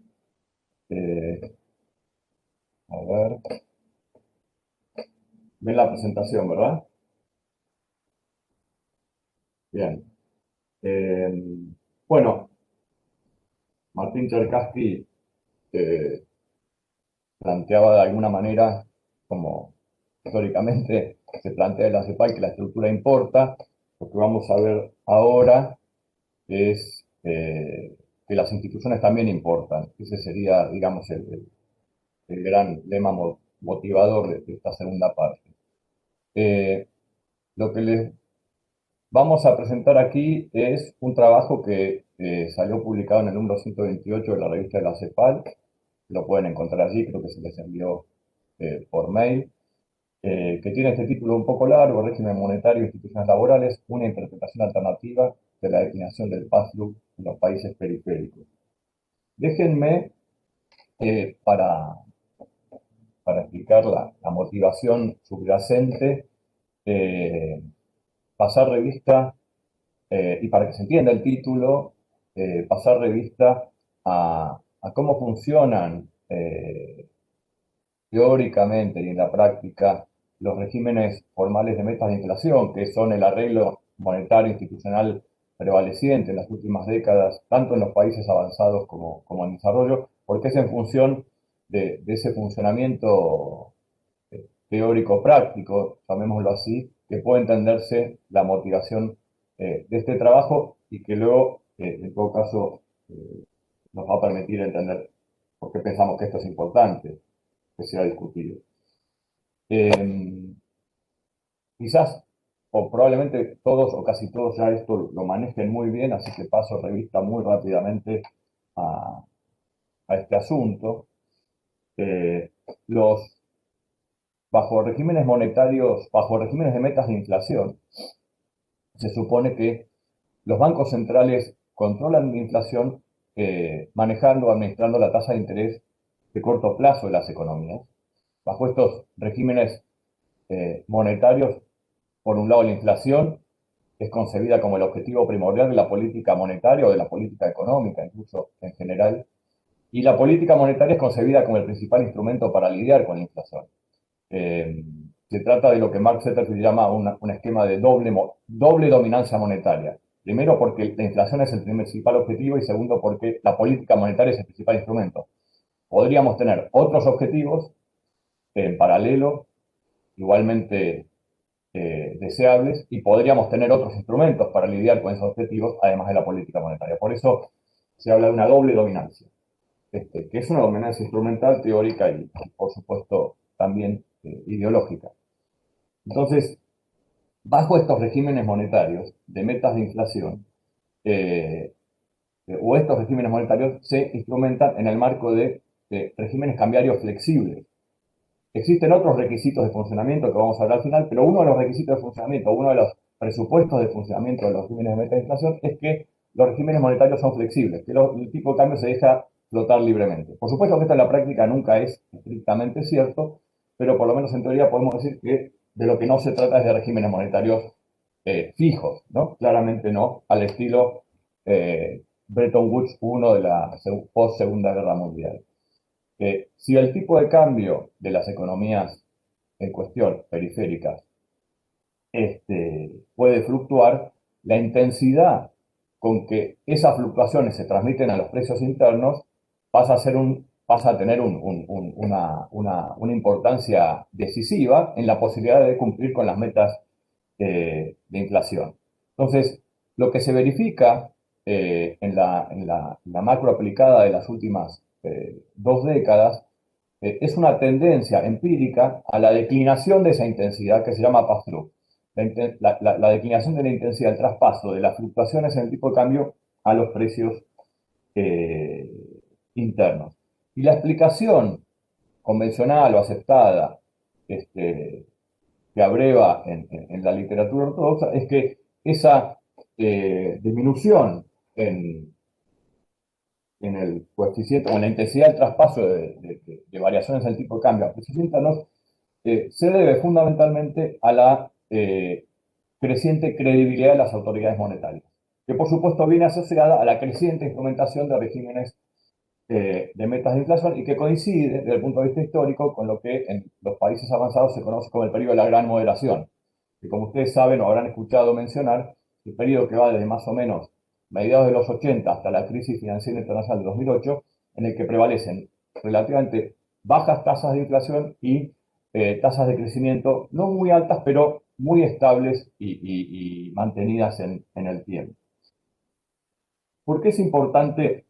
Speaker 2: A ver. Ven la presentación, ¿verdad? Bien. Bueno, Martín Cherkassky planteaba de alguna manera, como históricamente se plantea en la CEPAL, que la estructura importa. Lo que vamos a ver ahora es que las instituciones también importan. Ese sería, digamos, el gran lema motivador de esta segunda parte. Lo que les vamos a presentar aquí es un trabajo que salió publicado en el número 128 de la revista de la CEPAL. Lo pueden encontrar allí, creo que se les envió por mail, que tiene este título un poco largo: Régimen monetario e instituciones laborales, una interpretación alternativa de la declinación del pass-through en los países periféricos. Déjenme, para explicar la motivación subyacente, pasar revista, y para que se entienda el título, pasar revista a cómo funcionan teóricamente y en la práctica los regímenes formales de metas de inflación, que son el arreglo monetario institucional prevaleciente en las últimas décadas, tanto en los países avanzados como en desarrollo, porque es en función de ese funcionamiento teórico práctico, llamémoslo así, que puede entenderse la motivación de este trabajo y que luego, en todo caso, nos va a permitir entender por qué pensamos que esto es importante. se ha discutido. Quizás, o probablemente todos o casi todos ya esto lo manejen muy bien, así que paso revista muy rápidamente a este asunto. Bajo regímenes monetarios, bajo regímenes de metas de inflación, se supone que los bancos centrales controlan la inflación manejando o administrando la tasa de interés de corto plazo de las economías. Bajo estos regímenes monetarios, por un lado, la inflación es concebida como el objetivo primordial de la política monetaria o de la política económica, incluso en general, y la política monetaria es concebida como el principal instrumento para lidiar con la inflación. Se trata de lo que Mark Zetterfield llama un esquema de doble dominancia monetaria. Primero, porque la inflación es el principal objetivo, y segundo, porque la política monetaria es el principal instrumento. Podríamos tener otros objetivos en paralelo, igualmente deseables, y podríamos tener otros instrumentos para lidiar con esos objetivos, además de la política monetaria. Por eso se habla de una doble dominancia, que es una dominancia instrumental, teórica y por supuesto, también ideológica. Entonces, bajo estos regímenes monetarios de metas de inflación, o estos regímenes monetarios se instrumentan en el marco de regímenes cambiarios flexibles. Existen otros requisitos de funcionamiento que vamos a hablar al final, pero uno de los requisitos de funcionamiento, uno de los presupuestos de funcionamiento de los regímenes de metas de inflación es que los regímenes monetarios son flexibles, que el tipo de cambio se deja flotar libremente. Por supuesto que esto en la práctica nunca es estrictamente cierto, pero por lo menos en teoría podemos decir que de lo que no se trata es de regímenes monetarios fijos, ¿no? Claramente no, al estilo Bretton Woods I de la post-Segunda Guerra Mundial. Si el tipo de cambio de las economías en cuestión, periféricas, puede fluctuar, la intensidad con que esas fluctuaciones se transmiten a los precios internos pasa a tener una importancia decisiva en la posibilidad de cumplir con las metas de inflación. Entonces, lo que se verifica en la macro aplicada de las últimas 2 décadas es una tendencia empírica a la declinación de esa intensidad que se llama pass-through. La declinación de la intensidad, el traspaso de las fluctuaciones en el tipo de cambio a los precios internos. Y la explicación convencional o aceptada que abreva en la literatura ortodoxa es que esa disminución en el coeficiente o en la intensidad del traspaso de variaciones del tipo de cambio a precios internos se debe fundamentalmente a la creciente credibilidad de las autoridades monetarias, que por supuesto viene asociada a la creciente instrumentación de regímenes de metas de inflación y que coincide desde el punto de vista histórico con lo que en los países avanzados se conoce como el periodo de la gran moderación, que como ustedes saben o habrán escuchado mencionar, el periodo que va desde más o menos mediados de los 80 hasta la crisis financiera internacional de 2008, en el que prevalecen relativamente bajas tasas de inflación y tasas de crecimiento no muy altas, pero muy estables y mantenidas en el tiempo. ¿Por qué es importante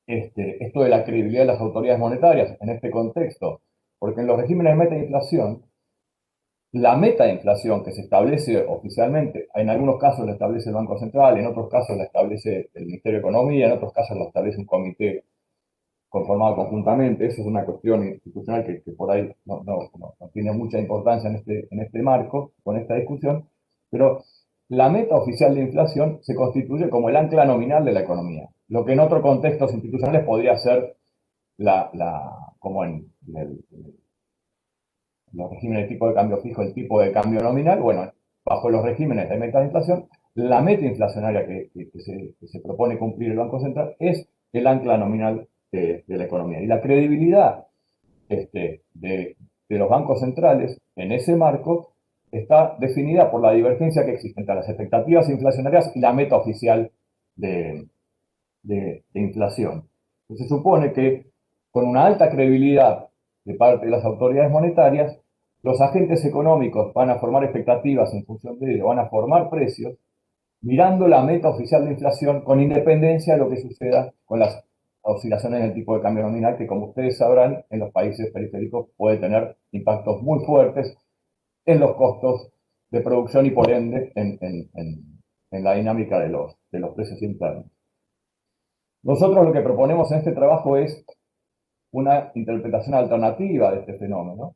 Speaker 2: esto de la credibilidad de las autoridades monetarias en este contexto? Porque en los regímenes de meta de inflación, la meta de inflación que se establece oficialmente, en algunos casos la establece el Banco Central, en otros casos la establece el Ministerio de Economía, en otros casos la establece un comité conformado conjuntamente. Eso es una cuestión institucional que por ahí no tiene mucha importancia en este marco, con esta discusión, pero la meta oficial de inflación se constituye como el ancla nominal de la economía, lo que en otros contextos institucionales podría ser como en los regímenes de tipo de cambio fijo, el tipo de cambio nominal. Bueno, bajo los regímenes de meta de inflación, la meta inflacionaria que se propone cumplir el Banco Central es el ancla nominal de la economía. Y la credibilidad de los bancos centrales en ese marco está definida por la divergencia que existe entre las expectativas inflacionarias y la meta oficial de inflación. Entonces, se supone que con una alta credibilidad de parte de las autoridades monetarias, los agentes económicos van a formar expectativas en función de ello, van a formar precios, mirando la meta oficial de inflación con independencia de lo que suceda con las oscilaciones en el tipo de cambio nominal que, como ustedes sabrán, en los países periféricos puede tener impactos muy fuertes en los costos de producción y, por ende, en la dinámica de los precios internos. Nosotros lo que proponemos en este trabajo es una interpretación alternativa de este fenómeno.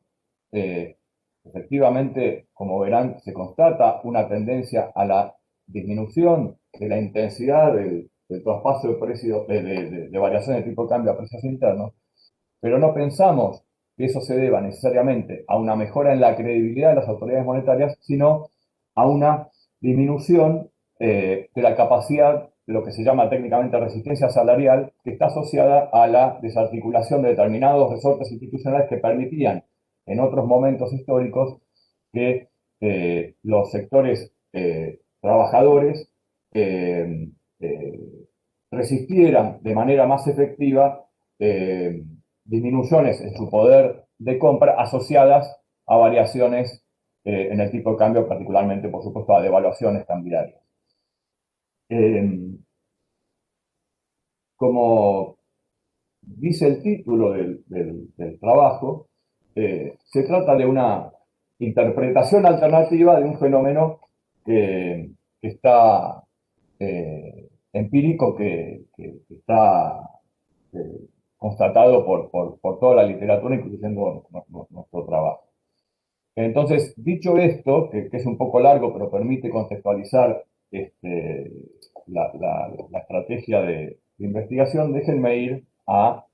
Speaker 2: Efectivamente, como verán, se constata una tendencia a la disminución de la intensidad del traspaso de precios, de variación de tipo de cambio a precios internos, pero no pensamos que eso se deba necesariamente a una mejora en la credibilidad de las autoridades monetarias, sino a una disminución de la capacidad de lo que se llama técnicamente resistencia salarial, que está asociada a la desarticulación de determinados resortes institucionales que permitían en otros momentos históricos que los sectores trabajadores resistieran de manera más efectiva disminuciones en su poder de compra asociadas a variaciones en el tipo de cambio, particularmente, por supuesto, a devaluaciones cambiarias. Como dice el título del trabajo, se trata de una interpretación alternativa de un fenómeno que está empírico, que está constatado por toda la literatura, incluyendo nuestro trabajo. Entonces, dicho esto, que es un poco largo, pero permite contextualizar la estrategia de investigación, déjenme ir a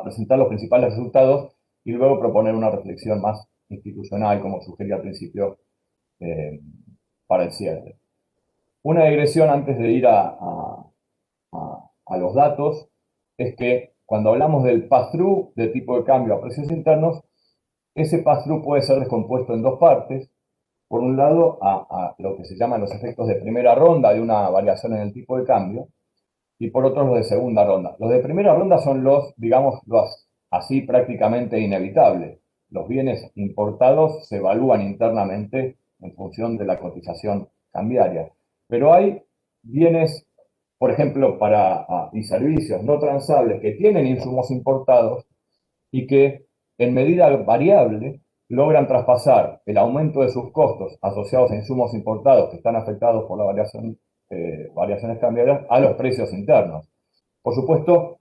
Speaker 2: presentar los principales resultados y luego proponer una reflexión más institucional, como sugerí al principio, para el cierre. Una digresión antes de ir a los datos es que cuando hablamos del pass-through de tipo de cambio a precios internos, ese pass-through puede ser descompuesto en dos partes. Por un lado, a lo que se llaman los efectos de primera ronda de una variación en el tipo de cambio, y por otro los de segunda ronda. Los de primera ronda son digamos, los así prácticamente inevitables. Los bienes importados se evalúan internamente en función de la cotización cambiaria. Pero hay bienes, por ejemplo, y servicios no transables que tienen insumos importados y que en medida variable logran traspasar el aumento de sus costos asociados a insumos importados que están afectados por la variaciones cambiarias a los precios internos. Por supuesto,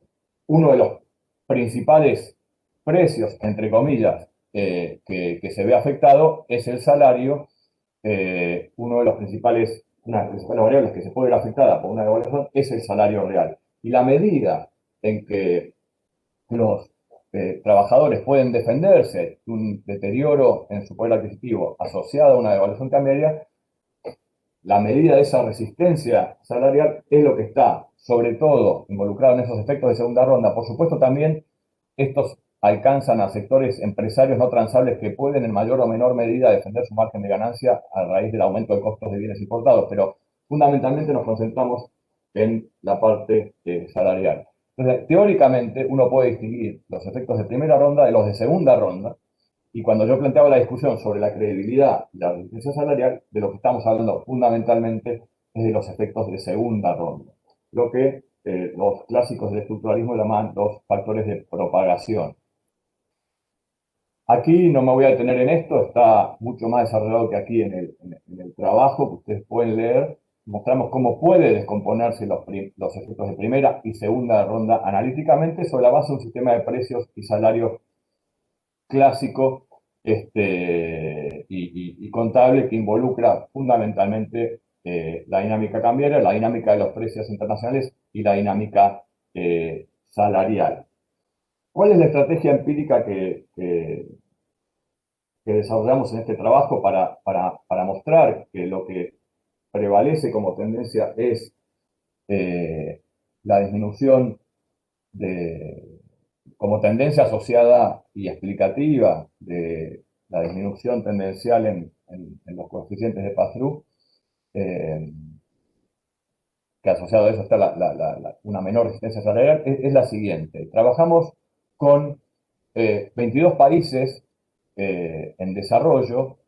Speaker 2: uno de los principales precios, entre comillas, que se ve afectado es el salario. Una de las principales variables que se puede ver afectada por una devaluación es el salario real. Y la medida en que los trabajadores pueden defenderse de un deterioro en su poder adquisitivo asociado a una devaluación cambiaria, la medida de esa resistencia salarial es lo que está, sobre todo, involucrado en esos efectos de segunda ronda. Por supuesto, también estos alcanzan a sectores empresarios no transables que pueden en mayor o menor medida defender su margen de ganancia a raíz del aumento de costos de bienes importados, pero fundamentalmente nos concentramos en la parte salarial. Entonces, teóricamente, uno puede distinguir los efectos de primera ronda de los de segunda ronda, y cuando yo planteaba la discusión sobre la credibilidad y la resistencia salarial, de lo que estamos hablando fundamentalmente es de los efectos de segunda ronda, lo que los clásicos del estructuralismo llaman los factores de propagación. Aquí no me voy a detener en esto, está mucho más desarrollado que aquí en el trabajo que ustedes pueden leer. Mostramos cómo puede descomponerse los efectos de primera y segunda ronda analíticamente sobre la base de un sistema de precios y salarios clásico y contable que involucra fundamentalmente la dinámica cambiaria, la dinámica de los precios internacionales y la dinámica salarial. ¿Cuál es la estrategia empírica que desarrollamos en este trabajo para mostrar que lo que prevalece como tendencia es la disminución como tendencia asociada y explicativa de la disminución tendencial en los coeficientes de pass-through, que asociado a eso está una menor resistencia salarial, es la siguiente. Trabajamos con 22 países en desarrollo.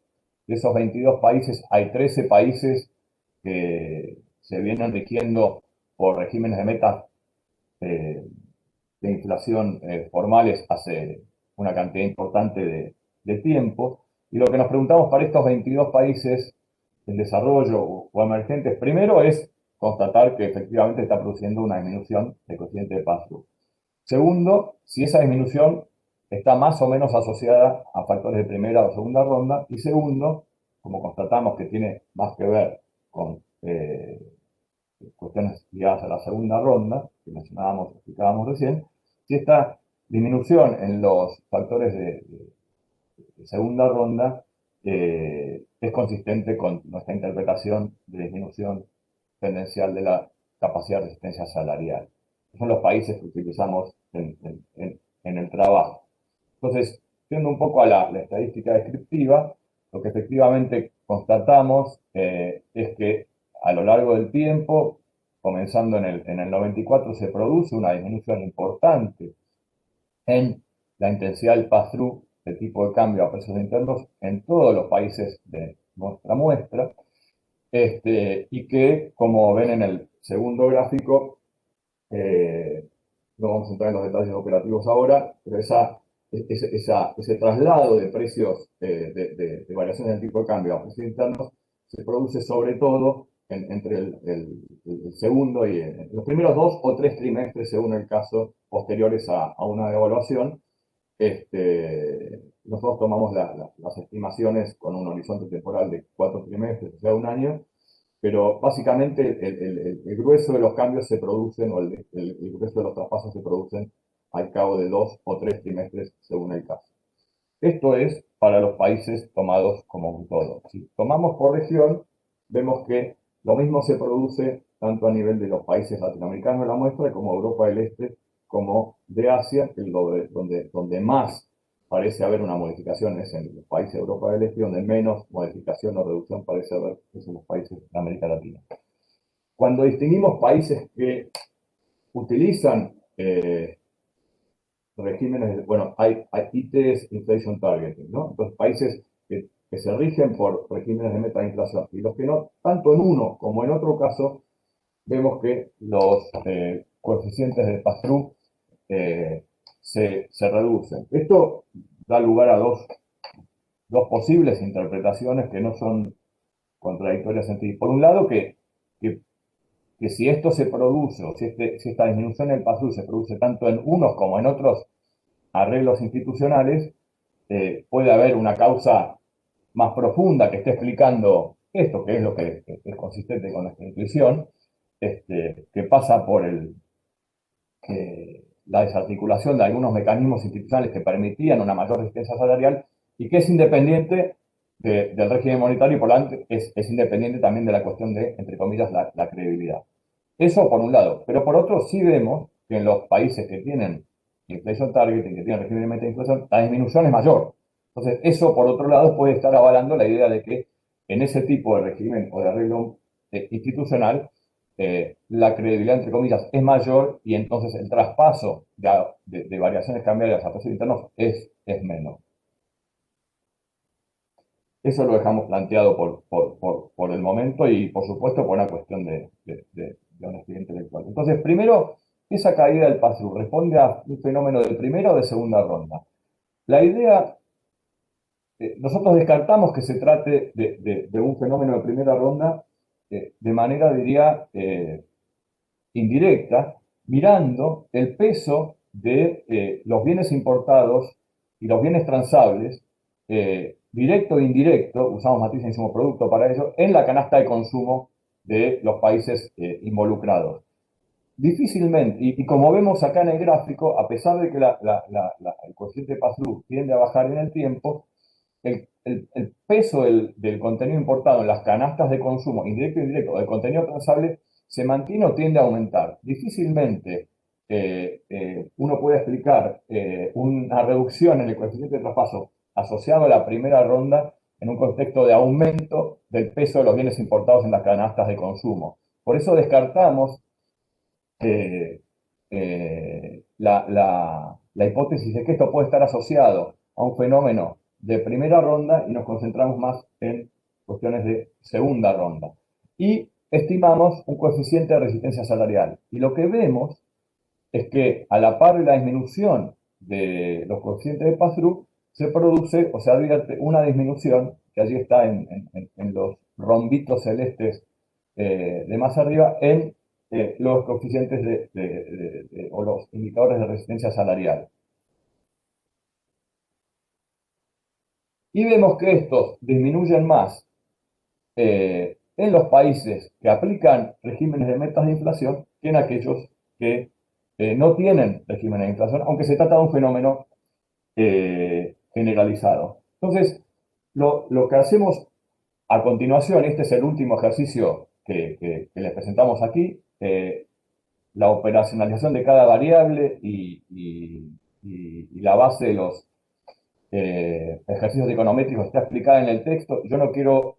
Speaker 2: De esos 22 países hay 13 países que se vienen rigiendo por regímenes de metas de inflación formales hace una cantidad importante de tiempo. Y lo que nos preguntamos para estos 22 países en desarrollo o emergentes, primero es constatar que efectivamente está produciendo una disminución del coeficiente de pass-through. Segundo, si esa disminución está más o menos asociada a factores de primera o segunda ronda. Y segundo, como constatamos que tiene más que ver con cuestiones ligadas a la segunda ronda, que mencionábamos, explicábamos recién, si esta disminución en los factores de segunda ronda es consistente con nuestra interpretación de disminución tendencial de la capacidad de resistencia salarial. Son los países que utilizamos en el trabajo. Entonces, yendo un poco a la estadística descriptiva, lo que efectivamente constatamos es que a lo largo del tiempo, comenzando en el 94, se produce una disminución importante en la intensidad del pass-through de tipo de cambio a precios internos en todos los países de nuestra muestra, y que, como ven en el segundo gráfico, no vamos a entrar en los detalles operativos ahora, pero ese traslado de precios de variaciones del tipo de cambio a precios internos se produce sobre todo entre el segundo y los primeros 2 o 3 trimestres, según el caso, posteriores a una devaluación. Nosotros tomamos las estimaciones con un horizonte temporal de 4 trimestres, o sea, un año, pero básicamente el grueso de los cambios se producen, o el grueso de los traspasos se producen al cabo de 2 o 3 trimestres, según el caso. Esto es para los países tomados como un todo. Si tomamos por región, vemos que lo mismo se produce tanto a nivel de los países latinoamericanos de la muestra, como Europa del Este, como de Asia, que es donde más parece haber una modificación es en los países de Europa del Este, donde menos modificación o reducción parece haber es en los países de América Latina. Cuando distinguimos países que utilizan regímenes, bueno, hay ITS, Inflation Targeting, ¿no? Entonces, países que se rigen por regímenes de meta de inflación, y los que no, tanto en uno como en otro caso, vemos que los coeficientes de pass-through se reducen. Esto da lugar a dos posibles interpretaciones que no son contradictorias entre sí. Por un lado, que si esto se produce, o si esta disminución del pass-through se produce tanto en unos como en otros arreglos institucionales, puede haber una causa más profunda que esté explicando esto, que es lo que es consistente con nuestra intuición, que pasa por la desarticulación de algunos mecanismos institucionales que permitían una mayor resistencia salarial y que es independiente del régimen monetario y por lo tanto es independiente también de la cuestión de, entre comillas, la credibilidad. Eso por un lado, pero por otro sí vemos que en los países que tienen inflation targeting, que tienen régimen de meta de inflación, la disminución es mayor. Entonces, eso por otro lado puede estar avalando la idea de que en ese tipo de régimen o de arreglo institucional, la credibilidad, entre comillas, es mayor y entonces el traspaso de variaciones cambiarias a precios internos es menor. Eso lo dejamos planteado por el momento y, por supuesto, por una cuestión de honestidad intelectual. Entonces, primero, esa caída del pass-through responde a un fenómeno de primera o de segunda ronda. La idea, nosotros descartamos que se trate de un fenómeno de primera ronda de manera, diría, indirecta, mirando el peso de los bienes importados y los bienes transables, directo e indirecto, usamos matriz de insumo producto para ello, en la canasta de consumo de los países involucrados. Difícilmente, y como vemos acá en el gráfico, a pesar de que el coeficiente de pass-through tiende a bajar en el tiempo, el peso del contenido importado en las canastas de consumo, indirecto e indirecto, del contenido transable, se mantiene o tiende a aumentar. Difícilmente uno puede explicar una reducción en el coeficiente de traspaso asociado a la primera ronda en un contexto de aumento del peso de los bienes importados en las canastas de consumo. Por eso descartamos la hipótesis de que esto puede estar asociado a un fenómeno de primera ronda y nos concentramos más en cuestiones de segunda ronda. Y estimamos un coeficiente de resistencia salarial. Y lo que vemos es que a la par de la disminución de los coeficientes de pass-through, se produce o se advierte una disminución, que allí está en los rombitos celestes de más arriba, en los coeficientes o los indicadores de resistencia salarial. Y vemos que estos disminuyen más en los países que aplican regímenes de metas de inflación que en aquellos que no tienen regímenes de inflación, aunque se trata de un fenómeno generalizado. Entonces, lo que hacemos a continuación, este es el último ejercicio que les presentamos aquí, la operacionalización de cada variable y la base de los ejercicios econométricos está explicada en el texto. Yo no quiero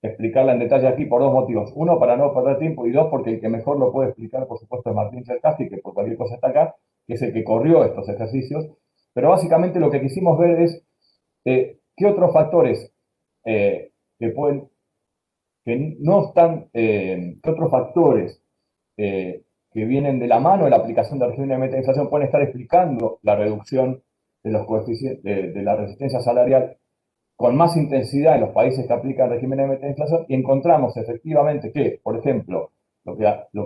Speaker 2: explicarla en detalle aquí por dos motivos. Uno, para no perder tiempo, y dos, porque el que mejor lo puede explicar, por supuesto, es Martín Cherkassky, que por cualquier cosa está acá, que es el que corrió estos ejercicios. Pero básicamente lo que quisimos ver es qué otros factores que no están, qué otros factores que vienen de la mano de la aplicación de régimen de meta de inflación pueden estar explicando la reducción de los coeficientes de la resistencia salarial con más intensidad en los países que aplican régimen de meta de inflación, y encontramos efectivamente que, por ejemplo, lo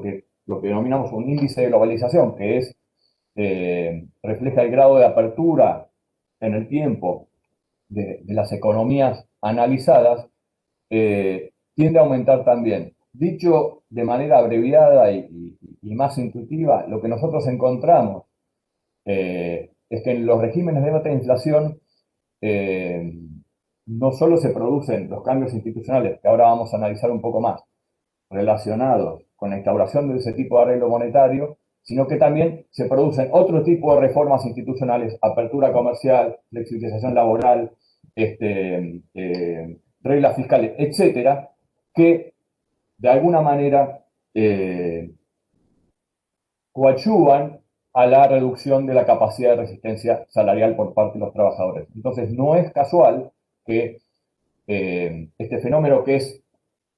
Speaker 2: que denominamos un índice de globalización, que es refleja el grado de apertura en el tiempo de las economías analizadas, tiende a aumentar también. Dicho de manera abreviada y más intuitiva, lo que nosotros encontramos es que en los regímenes de meta de inflación no solo se producen los cambios institucionales, que ahora vamos a analizar un poco más, relacionados con la instauración de ese tipo de arreglo monetario, sino que también se producen otro tipo de reformas institucionales, apertura comercial, flexibilización laboral, reglas fiscales, etcétera, que de alguna manera coadyuvan a la reducción de la capacidad de resistencia salarial por parte de los trabajadores. Entonces, no es casual que este fenómeno, que es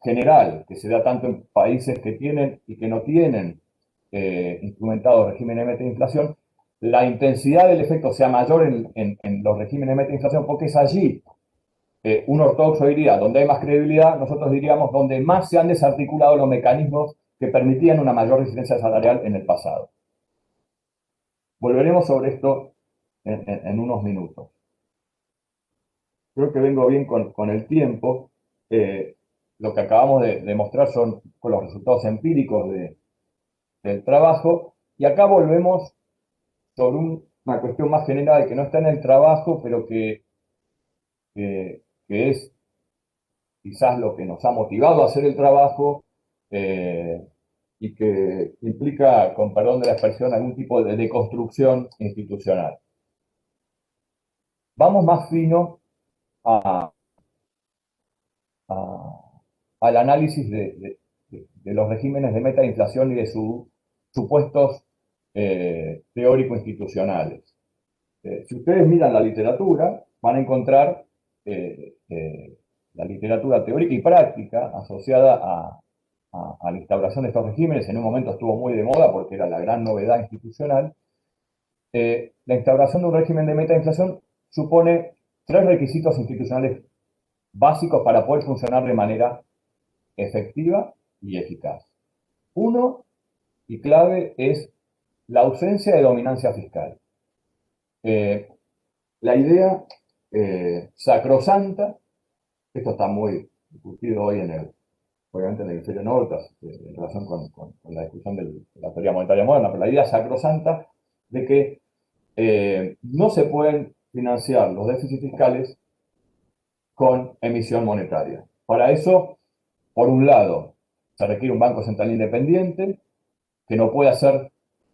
Speaker 2: general, que se da tanto en países que tienen y que no tienen instrumentados regímenes de meta de inflación, la intensidad del efecto sea mayor en los regímenes de meta de inflación, porque es allí, un ortodoxo diría, donde hay más credibilidad, nosotros diríamos donde más se han desarticulado los mecanismos que permitían una mayor resistencia salarial en el pasado. Volveremos sobre esto en unos minutos. Creo que vengo bien con el tiempo. Lo que acabamos de mostrar son con los resultados empíricos del trabajo, y acá volvemos sobre una cuestión más general que no está en el trabajo, pero que es quizás lo que nos ha motivado a hacer el trabajo y que implica, con perdón de la expresión, algún tipo de deconstrucción institucional. Vamos más fino al análisis de los regímenes de meta de inflación y de sus supuestos teórico-institucionales. Si ustedes miran la literatura, van a encontrar la literatura teórica y práctica asociada a la instauración de estos regímenes. En un momento estuvo muy de moda porque era la gran novedad institucional. La instauración de un régimen de meta de inflación supone 3 requisitos institucionales básicos para poder funcionar de manera efectiva y eficaz. Uno, y clave, es la ausencia de dominancia fiscal. La idea sacrosanta, esto está muy discutido hoy obviamente en el hemisferio norte, en relación con la discusión de la teoría monetaria moderna, pero la idea sacrosanta de que no se pueden financiar los déficits fiscales con emisión monetaria. Para eso, por un lado, se requiere un Banco Central independiente que no pueda ser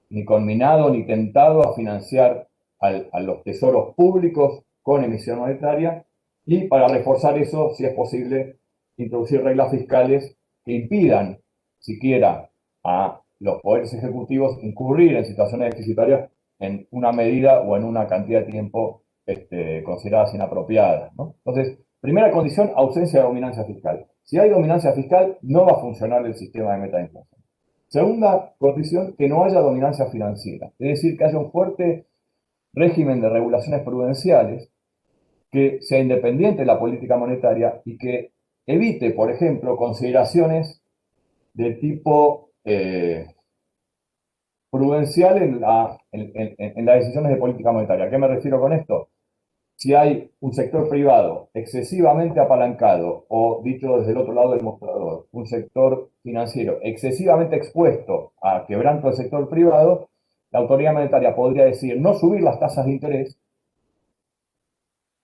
Speaker 2: ni conminado ni tentado a financiar a los tesoros públicos con emisión monetaria, y para reforzar eso, si es posible, introducir reglas fiscales que impidan siquiera a los poderes ejecutivos incurrir en situaciones deficitarias en una medida o en una cantidad de tiempo consideradas inapropiadas, ¿no? Entonces, primera condición, ausencia de dominancia fiscal. Si hay dominancia fiscal, no va a funcionar el sistema de meta de inflación. Segunda condición, que no haya dominancia financiera, es decir, que haya un fuerte régimen de regulaciones prudenciales que sea independiente de la política monetaria y que evite, por ejemplo, consideraciones de tipo prudencial en las decisiones de política monetaria. ¿A qué me refiero con esto? Si hay un sector privado excesivamente apalancado o, dicho desde el otro lado del mostrador, un sector financiero excesivamente expuesto a quebranto del sector privado, la autoridad monetaria podría decir no subir las tasas de interés,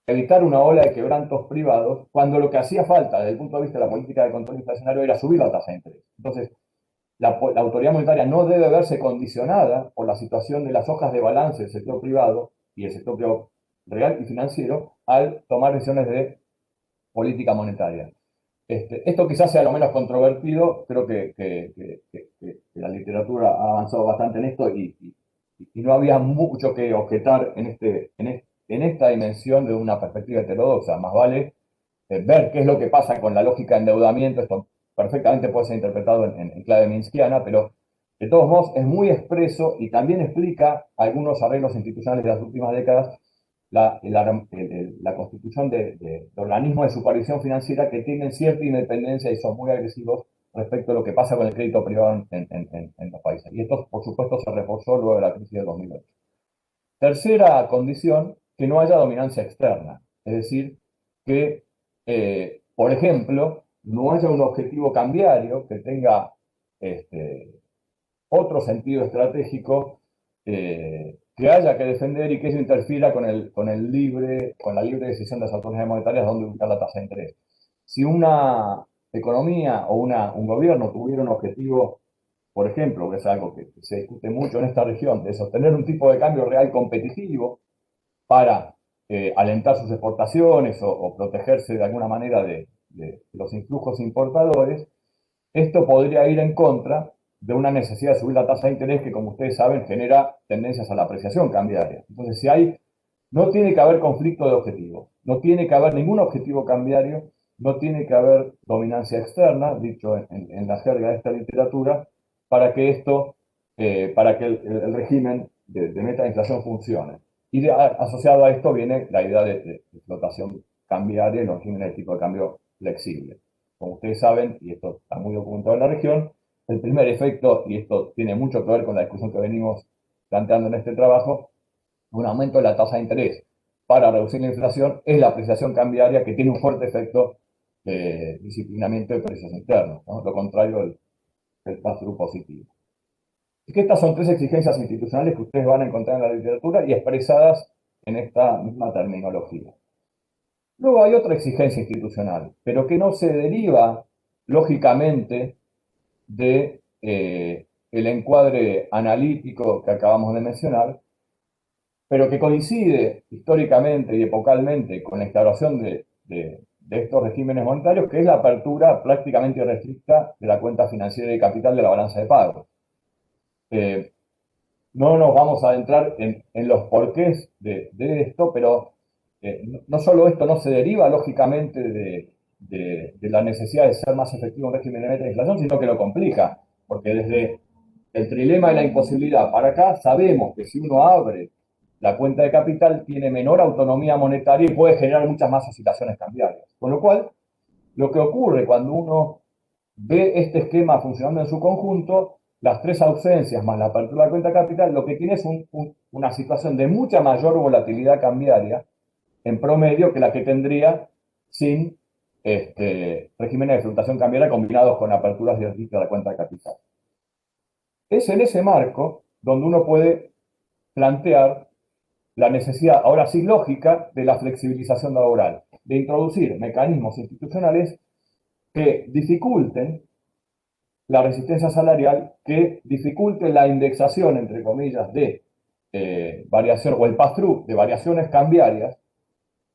Speaker 2: evitar una ola de quebrantos privados, cuando lo que hacía falta desde el punto de vista de la política de control inflacionario era subir la tasa de interés. Entonces, la autoridad monetaria no debe verse condicionada por la situación de las hojas de balance del sector privado y el sector privado real y financiero al tomar decisiones de política monetaria. Esto quizás sea lo menos controvertido, creo que la literatura ha avanzado bastante en esto y no había mucho que objetar en esta dimensión de una perspectiva heterodoxa. Más vale ver qué es lo que pasa con la lógica de endeudamiento. Esto perfectamente puede ser interpretado en clave minskiana, pero de todos modos es muy expreso y también explica algunos arreglos institucionales de las últimas décadas, la constitución de organismos de supervisión financiera que tienen cierta independencia y son muy agresivos respecto a lo que pasa con el crédito privado en los países. Y esto, por supuesto, se reforzó luego de la crisis del 2008. Tercera condición, que no haya dominancia externa. Es decir, que, por ejemplo, no haya un objetivo cambiario que tenga otro sentido estratégico que haya que defender y que eso interfiera con la libre decisión de las autoridades monetarias de dónde ubicar la tasa de interés. Si una economía o un gobierno tuviera un objetivo, por ejemplo, que es algo que se discute mucho en esta región, de sostener un tipo de cambio real competitivo para alentar sus exportaciones o protegerse de alguna manera de los influjos importadores, esto podría ir en contra de una necesidad de subir la tasa de interés que, como ustedes saben, genera tendencias a la apreciación cambiaria. Entonces, no tiene que haber conflicto de objetivos, no tiene que haber ningún objetivo cambiario, no tiene que haber dominancia externa, dicho en la jerga de esta literatura, para que el régimen de meta de inflación funcione. Y asociado a esto viene la idea de flotación cambiaria y los regímenes de tipo de cambio flexible. Como ustedes saben, y esto está muy documentado en la región, el primer efecto, y esto tiene mucho que ver con la discusión que venimos planteando en este trabajo, un aumento de la tasa de interés para reducir la inflación es la apreciación cambiaria, que tiene un fuerte efecto de disciplinamiento de precios internos, ¿no? Lo contrario del pass-through positivo. Es que estas son tres exigencias institucionales que ustedes van a encontrar en la literatura y expresadas en esta misma terminología. Luego hay otra exigencia institucional, pero que no se deriva lógicamente de el encuadre analítico que acabamos de mencionar, pero que coincide históricamente y epocalmente con la instauración de estos regímenes monetarios, que es la apertura prácticamente irrestricta de la cuenta financiera y capital de la balanza de pagos. No nos vamos a adentrar en los porqués de esto, pero no solo esto no se deriva lógicamente de la necesidad de ser más efectivo en régimen de meta de inflación, sino que lo complica, porque desde el trilema de la imposibilidad para acá sabemos que si uno abre la cuenta de capital tiene menor autonomía monetaria y puede generar muchas más oscilaciones cambiarias. Con lo cual, lo que ocurre cuando uno ve este esquema funcionando en su conjunto, las tres ausencias más la apertura de la cuenta de capital, lo que tiene es una situación de mucha mayor volatilidad cambiaria en promedio que la que tendría sin regímenes de fluctuación cambiaria combinados con aperturas de la cuenta de capital. Es en ese marco donde uno puede plantear la necesidad, ahora sí lógica, de la flexibilización laboral, de introducir mecanismos institucionales que dificulten la resistencia salarial, que dificulten la indexación, entre comillas, de variación o el pass-through de variaciones cambiarias,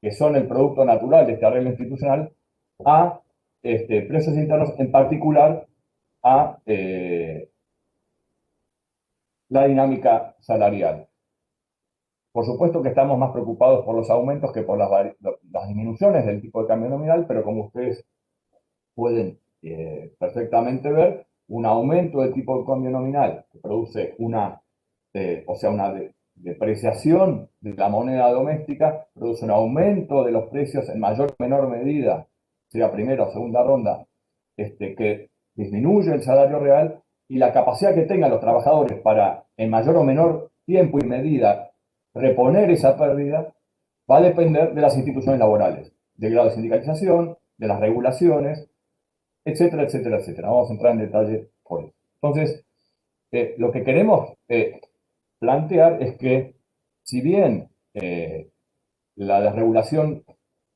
Speaker 2: que son el producto natural de este arreglo institucional, a precios internos, en particular a la dinámica salarial. Por supuesto que estamos más preocupados por los aumentos que por las disminuciones del tipo de cambio nominal, pero como ustedes pueden perfectamente ver, un aumento del tipo de cambio nominal, que produce una depreciación de la moneda doméstica, produce un aumento de los precios en mayor o menor medida, sea primera o segunda ronda, que disminuye el salario real, y la capacidad que tengan los trabajadores para, en mayor o menor tiempo y medida, reponer esa pérdida, va a depender de las instituciones laborales, del grado de sindicalización, de las regulaciones, etcétera, etcétera, etcétera. Vamos a entrar en detalle por eso. Entonces, lo que queremos plantear es que, si bien la desregulación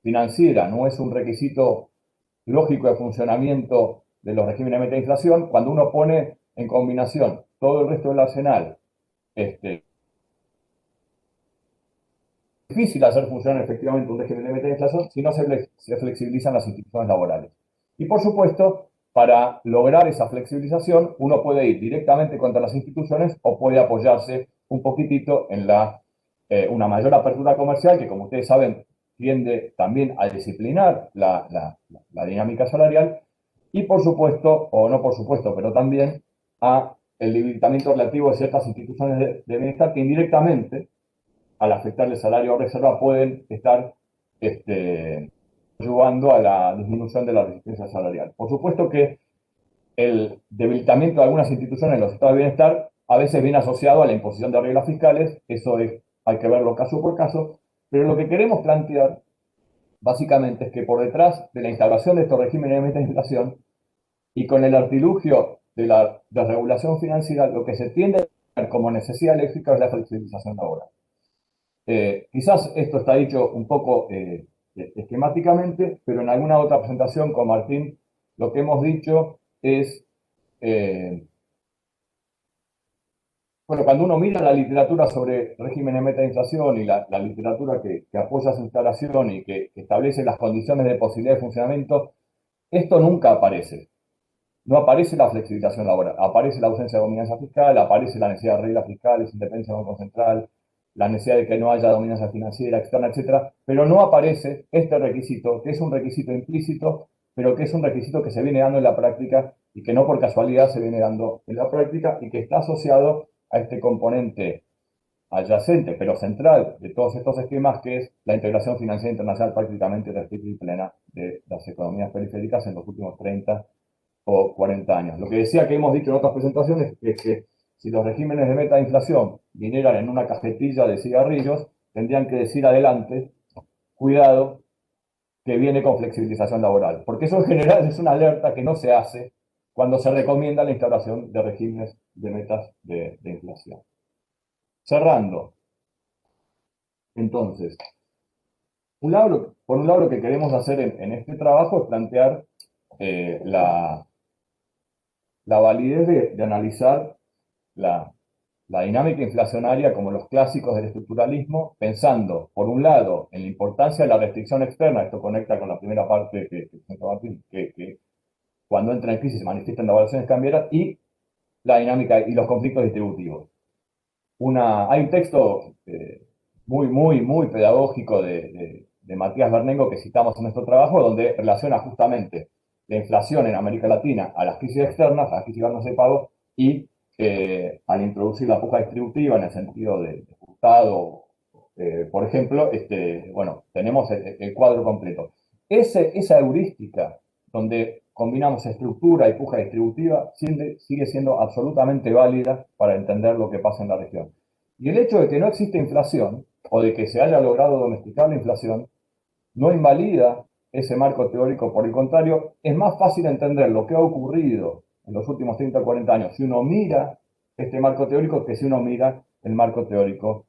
Speaker 2: financiera no es un requisito lógico de funcionamiento de los regímenes de meta de inflación, cuando uno pone en combinación todo el resto del arsenal, es difícil hacer funcionar efectivamente un régimen de meta de inflación si no se flexibilizan las instituciones laborales. Y por supuesto, para lograr esa flexibilización, uno puede ir directamente contra las instituciones o puede apoyarse un poquitito en una mayor apertura comercial, que, como ustedes saben, tiende también a disciplinar la dinámica salarial, y por supuesto, o no por supuesto, pero también a el debilitamiento relativo de ciertas instituciones de bienestar que indirectamente, al afectar el salario o reserva, pueden estar ayudando a la disminución de la resistencia salarial. Por supuesto que el debilitamiento de algunas instituciones en los estados de bienestar a veces viene asociado a la imposición de reglas fiscales, eso hay que verlo caso por caso, pero lo que queremos plantear básicamente es que por detrás de la instauración de estos regímenes de meta de inflación y con el artilugio de la desregulación financiera, lo que se tiende a ver como necesidad eléctrica es la flexibilización laboral. Quizás esto está dicho un poco esquemáticamente, pero en alguna otra presentación con Martín lo que hemos dicho es, bueno, cuando uno mira la literatura sobre régimen de meta de inflación y la literatura que apoya su instalación y que establece las condiciones de posibilidad de funcionamiento, esto nunca aparece. No aparece la flexibilización laboral, aparece la ausencia de dominancia fiscal, aparece la necesidad de reglas fiscales, independencia del Banco Central, la necesidad de que no haya dominancia financiera externa, etcétera, pero no aparece este requisito, que es un requisito implícito, pero que es un requisito que se viene dando en la práctica y que no por casualidad se viene dando en la práctica y que está asociado a este componente adyacente, pero central de todos estos esquemas, que es la integración financiera internacional prácticamente restricta y plena de las economías periféricas en los últimos 30 o 40 años. Lo que decía que hemos dicho en otras presentaciones es que si los regímenes de meta de inflación vinieran en una cajetilla de cigarrillos, tendrían que decir adelante, cuidado, que viene con flexibilización laboral. Porque eso en general es una alerta que no se hace cuando se recomienda la instauración de regímenes de metas de inflación. Cerrando. Entonces, por un lado lo que queremos hacer en este trabajo es plantear la validez de analizar la dinámica inflacionaria como los clásicos del estructuralismo, pensando, por un lado, en la importancia de la restricción externa. Esto conecta con la primera parte que cuando entra en crisis se manifiestan las variaciones cambiarias, y la dinámica y los conflictos distributivos. Hay un texto muy pedagógico de Matías Bernengo que citamos en nuestro trabajo, donde relaciona justamente la inflación en América Latina a las crisis externas, a las crisis de pago, y al introducir la puja distributiva en el sentido de Hurtado, por ejemplo, bueno, tenemos el cuadro completo. Esa heurística donde combinamos estructura y puja distributiva sigue siendo absolutamente válida para entender lo que pasa en la región. Y el hecho de que no existe inflación, o de que se haya logrado domesticar la inflación, no invalida ese marco teórico. Por el contrario, es más fácil entender lo que ha ocurrido en los últimos 30 o 40 años si uno mira este marco teórico que si uno mira el marco teórico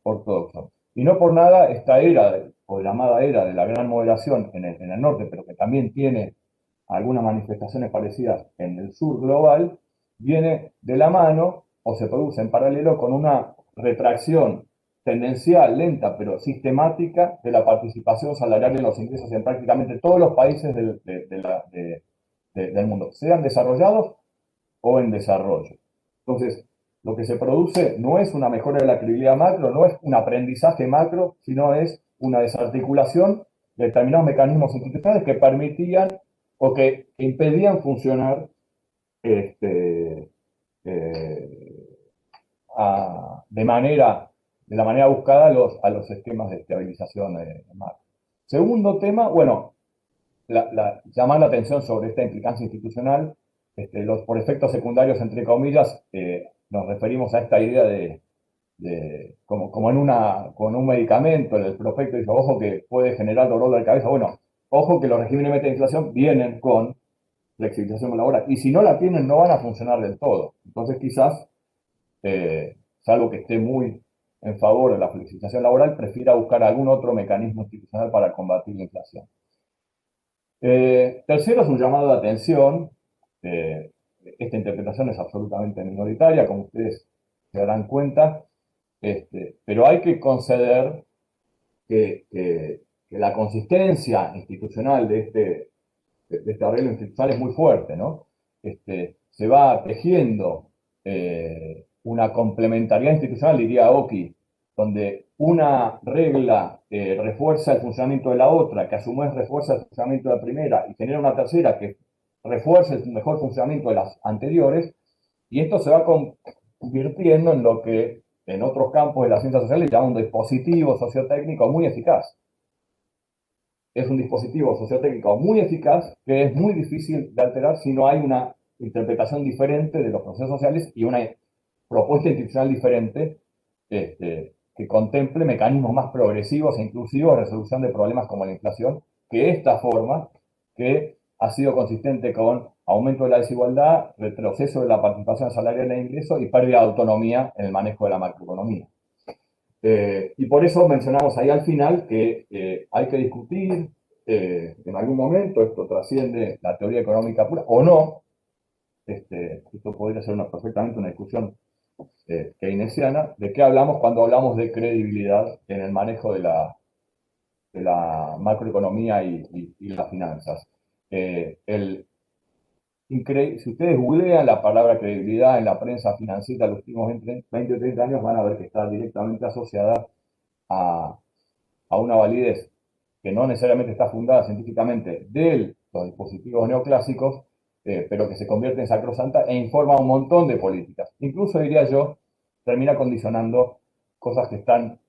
Speaker 2: ortodoxo. Y no por nada esta era, o llamada era de la gran moderación en el norte, pero que también tiene algunas manifestaciones parecidas en el sur global, viene de la mano o se produce en paralelo con una retracción tendencial, lenta, pero sistemática, de la participación salarial en los ingresos en prácticamente todos los países del mundo, sean desarrollados o en desarrollo. Entonces, lo que se produce no es una mejora de la credibilidad macro, no es un aprendizaje macro, sino es una desarticulación de determinados mecanismos institucionales que permitían o que impedían funcionar este, eh, de la manera buscada a los esquemas de estabilización macro. Segundo tema, bueno, llamar la atención sobre esta implicancia institucional. Por efectos secundarios, entre comillas, nos referimos a esta idea como con un medicamento, el prospecto dice, ojo que puede generar dolor de cabeza. Bueno, ojo que los regímenes de inflación vienen con flexibilización laboral, y si no la tienen no van a funcionar del todo. Entonces quizás, salvo que esté muy en favor de la flexibilización laboral, prefiera buscar algún otro mecanismo institucional para combatir la inflación. Tercero es un llamado de atención. Esta interpretación es absolutamente minoritaria, como ustedes se darán cuenta, pero hay que conceder que la consistencia institucional de este arreglo institucional es muy fuerte, ¿no? Se va tejiendo una complementariedad institucional, diría Oki, donde una regla refuerza el funcionamiento de la otra, que a su vez refuerza el funcionamiento de la primera, y genera una tercera que refuerza el mejor funcionamiento de las anteriores, y esto se va convirtiendo en lo que en otros campos de las ciencias sociales llaman un dispositivo sociotécnico muy eficaz. Es un dispositivo sociotécnico muy eficaz que es muy difícil de alterar si no hay una interpretación diferente de los procesos sociales y una propuesta institucional diferente que contemple mecanismos más progresivos e inclusivos de resolución de problemas como la inflación, que esta forma, que ha sido consistente con aumento de la desigualdad, retroceso de la participación salarial en el ingreso y pérdida de autonomía en el manejo de la macroeconomía. Y por eso mencionamos ahí al final que hay que discutir en algún momento, esto trasciende la teoría económica pura o no. Esto podría ser perfectamente una discusión keynesiana. ¿De qué hablamos cuando hablamos de credibilidad en el manejo de la macroeconomía y las finanzas? Si ustedes googlean la palabra credibilidad en la prensa financiera de los últimos 20 o 30 años, van a ver que está directamente asociada a una validez que no necesariamente está fundada científicamente de los dispositivos neoclásicos, pero que se convierte en sacrosanta e informa un montón de políticas. Incluso, diría yo, termina condicionando cosas que están,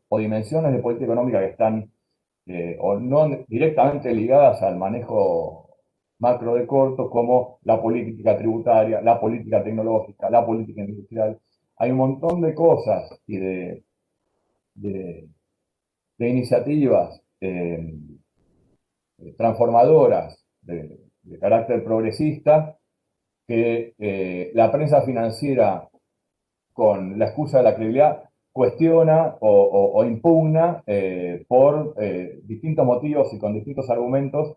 Speaker 2: o dimensiones de política económica que están, o no directamente ligadas al manejo macro de corto, como la política tributaria, la política tecnológica, la política industrial. Hay un montón de cosas y de iniciativas transformadoras de carácter progresista que la prensa financiera, con la excusa de la credibilidad, cuestiona o impugna por distintos motivos y con distintos argumentos.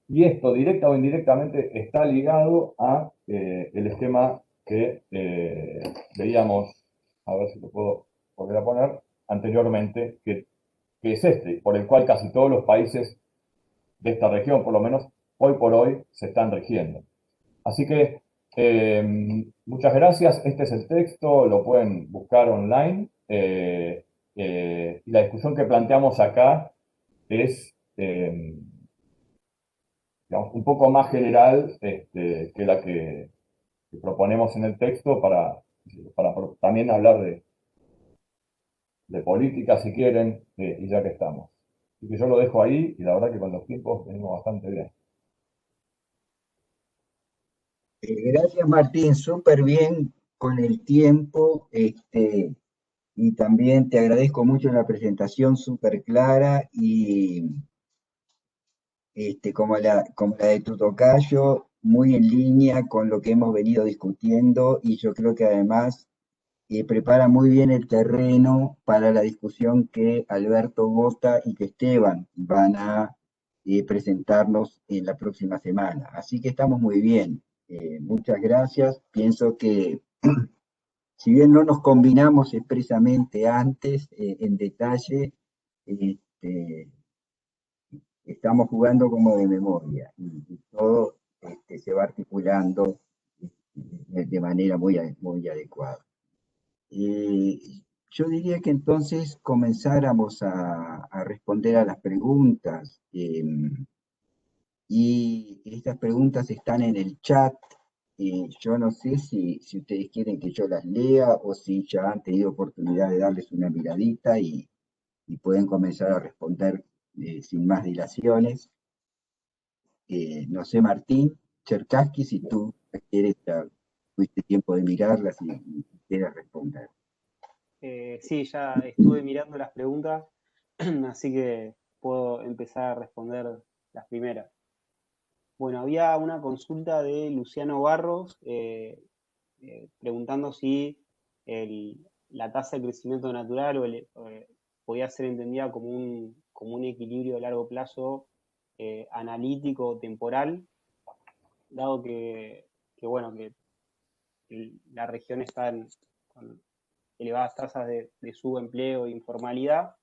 Speaker 2: Y esto, directa o indirectamente, está ligado a el esquema que veíamos, a ver si lo puedo volver a poner, anteriormente, que es por el cual casi todos los países de esta región, por lo menos hoy por hoy, se están rigiendo. Así que muchas gracias. Este es el texto, lo pueden buscar online. Y la discusión que planteamos acá es digamos, un poco más general que la que proponemos en el texto para también hablar de política, si quieren, y ya que estamos. Así que yo lo dejo ahí, y la verdad que con los tiempos venimos bastante bien.
Speaker 1: Gracias, Martín, súper bien con el tiempo, y también te agradezco mucho la presentación súper clara y como la de tu tocayo, muy en línea con lo que hemos venido discutiendo, y yo creo que además prepara muy bien el terreno para la discusión que Alberto Bota y que Esteban van a presentarnos en la próxima semana. Así que estamos muy bien. Muchas gracias. Pienso que si bien no nos combinamos expresamente antes en detalle, este, estamos jugando como de memoria y todo se va articulando de manera muy adecuada. Yo diría que entonces comenzáramos a responder a las preguntas. Y estas preguntas están en el chat. Yo no sé si ustedes quieren que yo las lea o si ya han tenido oportunidad de darles una miradita y pueden comenzar a responder sin más dilaciones. No sé, Martín Cherkaski, si tú quieres, ya tuviste tiempo de mirarlas y quieres responder.
Speaker 3: Sí, ya estuve mirando las preguntas, así que puedo empezar a responder las primeras. Bueno, había una consulta de Luciano Barros preguntando si la tasa de crecimiento natural podía ser entendida como un equilibrio a largo plazo analítico o temporal, dado bueno, que la región está con elevadas tasas de subempleo e informalidad,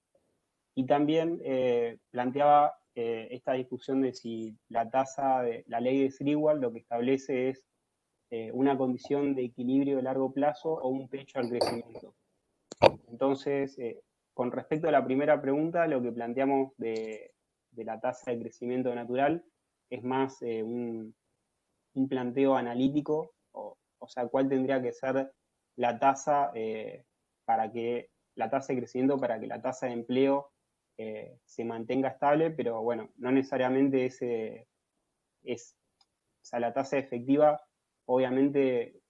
Speaker 3: y también planteaba esta discusión de si la ley de Sriwal lo que establece es una condición de equilibrio de largo plazo o un techo al crecimiento. Entonces, con respecto a la primera pregunta, lo que planteamos de la tasa de crecimiento natural es más un planteo analítico, o sea, cuál tendría que ser la tasa la tasa de crecimiento para que la tasa de empleo se mantenga estable, pero bueno, no necesariamente o sea, la tasa efectiva, obviamente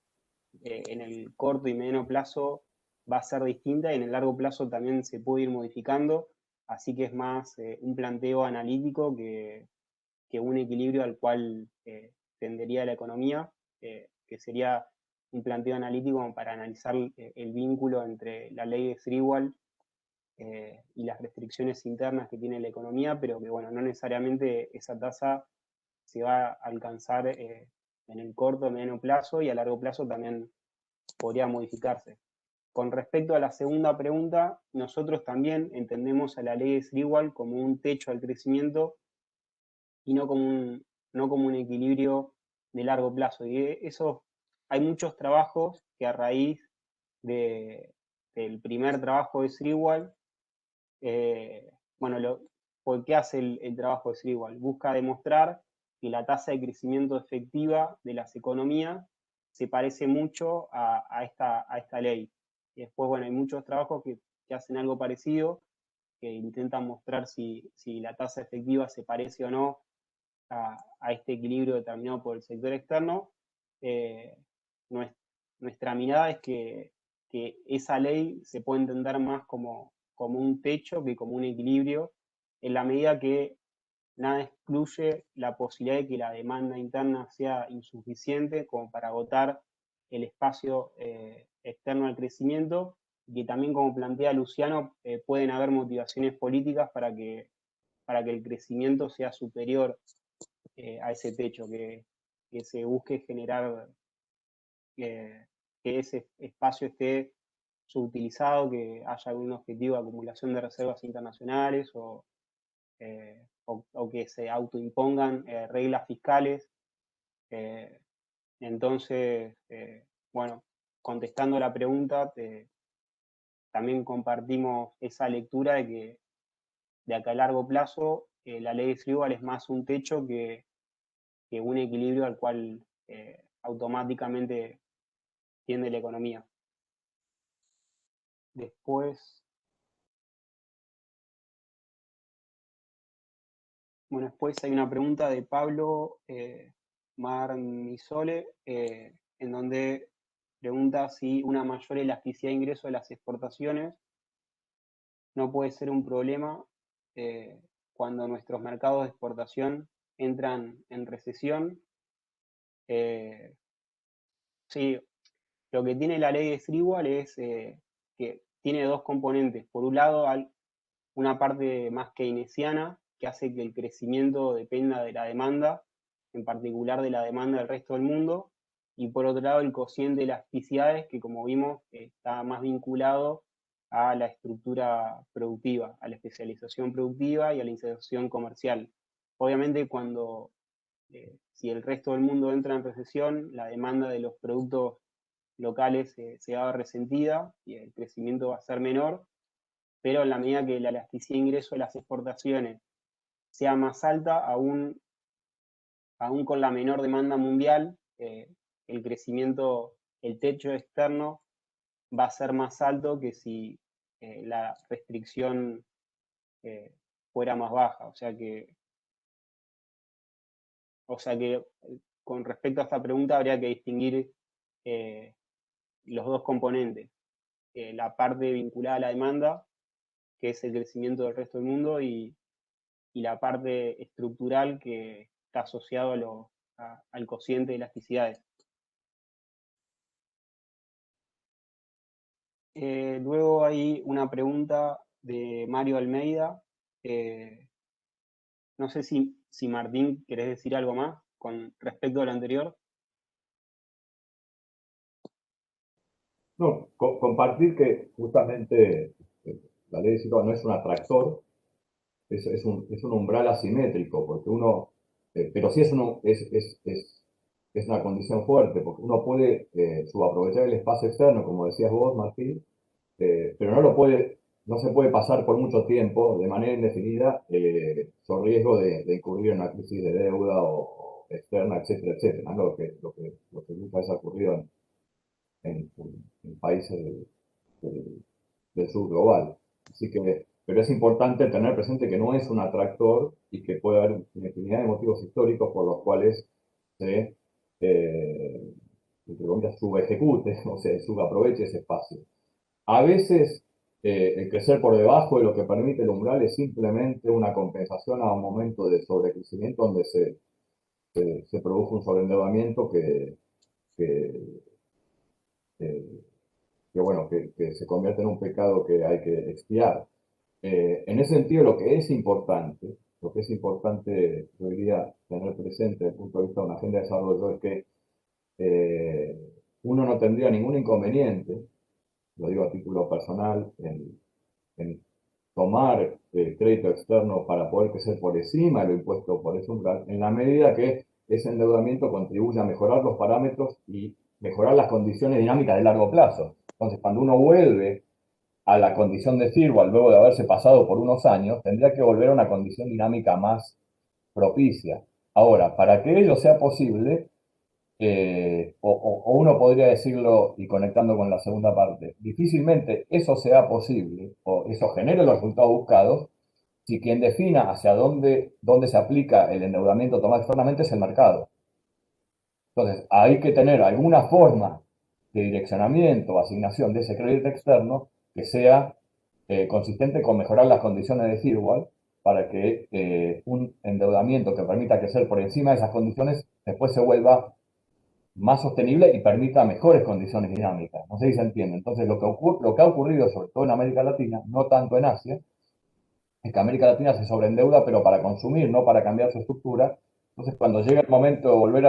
Speaker 3: en el corto y mediano plazo va a ser distinta y en el largo plazo también se puede ir modificando, así que es más un planteo analítico que un equilibrio al cual tendería la economía, que sería un planteo analítico para analizar el vínculo entre la ley de Sriwal y las restricciones internas que tiene la economía, pero que bueno, no necesariamente esa tasa se va a alcanzar en el corto o mediano plazo, y a largo plazo también podría modificarse. Con respecto a la segunda pregunta, nosotros también entendemos a la ley de Sriwal como un techo al crecimiento y no como un equilibrio de largo plazo. Y eso, hay muchos trabajos que a raíz del primer trabajo de Sriwal, bueno, ¿por qué hace el trabajo de Sriwal? Busca demostrar que la tasa de crecimiento efectiva de las economías se parece mucho a esta ley. Y después, bueno, hay muchos trabajos que hacen algo parecido, que intentan mostrar si la tasa efectiva se parece o no a este equilibrio determinado por el sector externo. Nuestra mirada es que esa ley se puede entender más como un techo que como un equilibrio, en la medida que nada excluye la posibilidad de que la demanda interna sea insuficiente como para agotar el espacio externo al crecimiento, y que también, como plantea Luciano, pueden haber motivaciones políticas para que el crecimiento sea superior a ese techo, que se busque generar que ese espacio esté subutilizado, que haya algún objetivo de acumulación de reservas internacionales o que se autoimpongan reglas fiscales. Entonces, bueno, contestando la pregunta, también compartimos esa lectura de que de acá a largo plazo la ley de Sriwal es más un techo que un equilibrio al cual automáticamente tiende la economía. Después, bueno, después hay una pregunta de Pablo Marmisole, en donde pregunta si una mayor elasticidad de ingreso de las exportaciones no puede ser un problema cuando nuestros mercados de exportación entran en recesión. Sí, lo que tiene la ley de Sriwal es que tiene dos componentes. Por un lado, una parte más keynesiana, que hace que el crecimiento dependa de la demanda, en particular de la demanda del resto del mundo, y por otro lado el cociente de elasticidades, que como vimos está más vinculado a la estructura productiva, a la especialización productiva y a la inserción comercial. Obviamente si el resto del mundo entra en recesión, la demanda de los productos locales se va a ver resentida y el crecimiento va a ser menor, pero en la medida que la elasticidad de ingreso de las exportaciones sea más alta, aún aún con la menor demanda mundial, el crecimiento, el techo externo va a ser más alto que si la restricción fuera más baja. O sea que con respecto a esta pregunta habría que distinguir los dos componentes. La parte vinculada a la demanda, que es el crecimiento del resto del mundo, y la parte estructural que está asociado al cociente de elasticidades. Luego hay una pregunta de Mario Almeida. No sé si Martín querés decir algo más con respecto a lo anterior.
Speaker 2: No, compartir que justamente la ley de Silva no es un atractor, es un umbral asimétrico, porque uno, pero sí es una condición fuerte, porque uno puede subaprovechar el espacio externo, como decías vos, Martín, pero no se puede pasar por mucho tiempo, de manera indefinida, sobre riesgo de incurrir en una crisis de deuda o externa, etcétera, etcétera, ¿no? Lo que muchas veces ha ocurrido en países del sur global. Así que, pero es importante tener presente que no es un atractor y que puede haber una infinidad de motivos históricos por los cuales se, entre comillas, subejecute, o sea, subaproveche ese espacio. A veces el crecer por debajo de lo que permite el umbral es simplemente una compensación a un momento de sobrecrecimiento donde se produjo un sobreendeudamiento que, que se convierte en un pecado que hay que expiar. En ese sentido, lo que es importante, yo diría, tener presente desde el punto de vista de una agenda de desarrollo es que uno no tendría ningún inconveniente, lo digo a título personal, en tomar crédito externo para poder crecer por encima de lo impuesto por ese umbral, en la medida que ese endeudamiento contribuya a mejorar los parámetros y mejorar las condiciones dinámicas de largo plazo. Entonces, cuando uno vuelve a la condición de firmware luego de haberse pasado por unos años, tendría que volver a una condición dinámica más propicia. Ahora, para que ello sea posible, o uno podría decirlo, y conectando con la segunda parte, difícilmente eso sea posible, o eso genere los resultados buscados, si quien defina hacia dónde se aplica el endeudamiento tomado externamente es el mercado. Entonces, hay que tener alguna forma de direccionamiento o asignación de ese crédito externo que sea consistente con mejorar las condiciones de firmware para que un endeudamiento que permita crecer por encima de esas condiciones después se vuelva más sostenible y permita mejores condiciones dinámicas. No sé si se entiende. Entonces, lo que ha ocurrido, sobre todo en América Latina, no tanto en Asia, es que América Latina se sobreendeuda, pero para consumir, no para cambiar su estructura. Entonces, cuando llega el momento de volver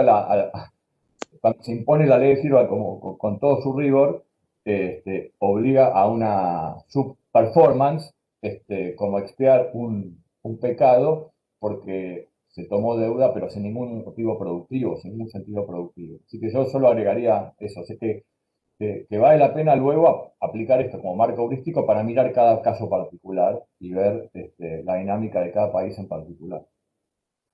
Speaker 2: cuando se impone la ley de Silva con todo su rigor, obliga a una subperformance, como expiar un pecado, porque se tomó deuda, pero sin ningún motivo productivo, sin ningún sentido productivo. Así que yo solo agregaría eso, así que vale la pena luego aplicar esto como marco heurístico para mirar cada caso particular y ver la dinámica de cada país en particular.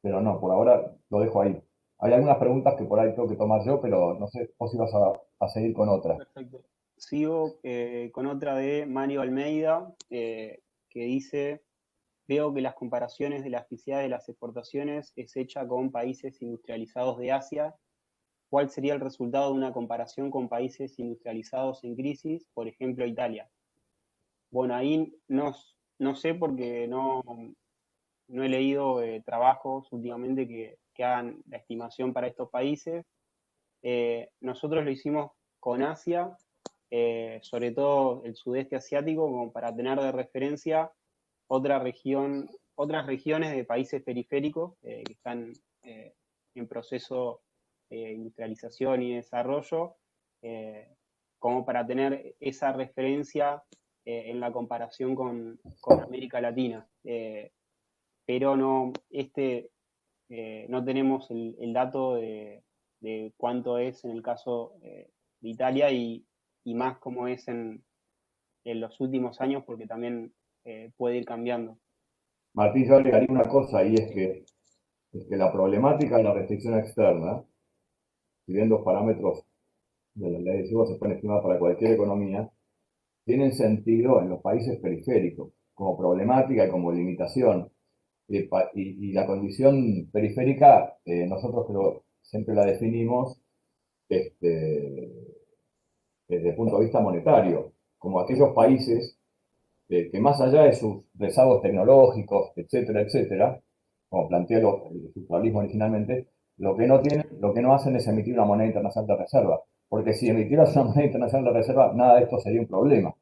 Speaker 2: Pero no, por ahora lo dejo ahí. Hay algunas preguntas que por ahí tengo que tomar yo, pero no sé, vos ibas a seguir con otra.
Speaker 3: Perfecto. Sigo con otra de Mario Almeida, que dice: veo que las comparaciones de la elasticidad de las exportaciones es hecha con países industrializados de Asia. ¿Cuál sería el resultado de una comparación con países industrializados en crisis, por ejemplo, Italia? Bueno, ahí no sé porque no he leído trabajos últimamente que hagan la estimación para estos países. Nosotros lo hicimos con Asia, sobre todo el sudeste asiático, como para tener de referencia otras regiones de países periféricos que están en proceso de industrialización y desarrollo, como para tener esa referencia en la comparación con América Latina. Pero no tenemos el dato de cuánto es en el caso de Italia y más cómo es en los últimos años, porque también puede ir cambiando.
Speaker 2: Martín, yo agregaría una cosa y es que es que la problemática de la restricción externa, si bien los parámetros de la ley de SIVA se pueden estimar para cualquier economía, tienen sentido en los países periféricos, como problemática y como limitación. Y la condición periférica, nosotros creo, siempre la definimos desde el punto de vista monetario, como aquellos países que más allá de sus rezagos tecnológicos, etcétera, etcétera, como plantea el estructuralismo originalmente, lo que no hacen es emitir una moneda internacional de reserva, porque si emitieras una moneda internacional de reserva, nada de esto sería un problema.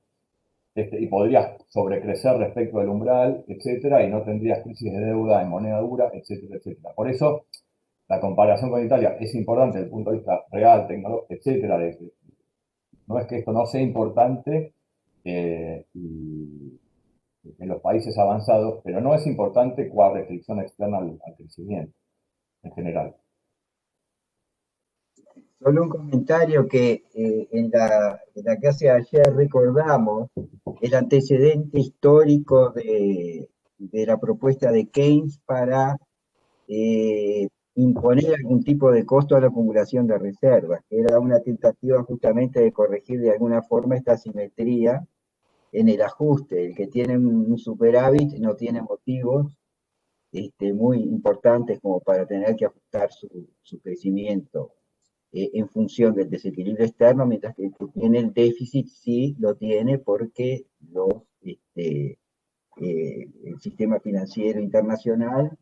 Speaker 2: Y podrías sobrecrecer respecto del umbral, etcétera, y no tendrías crisis de deuda en moneda dura, etcétera, etcétera. Por eso, la comparación con Italia es importante desde el punto de vista real, tecnológico, etcétera. No es que esto no sea importante en los países avanzados, pero no es importante cuál restricción externa al crecimiento en general.
Speaker 1: Solo un comentario que en la clase de ayer recordamos el antecedente histórico de la propuesta de Keynes para imponer algún tipo de costo a la acumulación de reservas, que era una tentativa justamente de corregir de alguna forma esta asimetría en el ajuste. El que tiene un superávit no tiene motivos muy importantes como para tener que ajustar su crecimiento en función del desequilibrio externo, mientras que el que tiene el déficit sí lo tiene porque el sistema financiero internacional,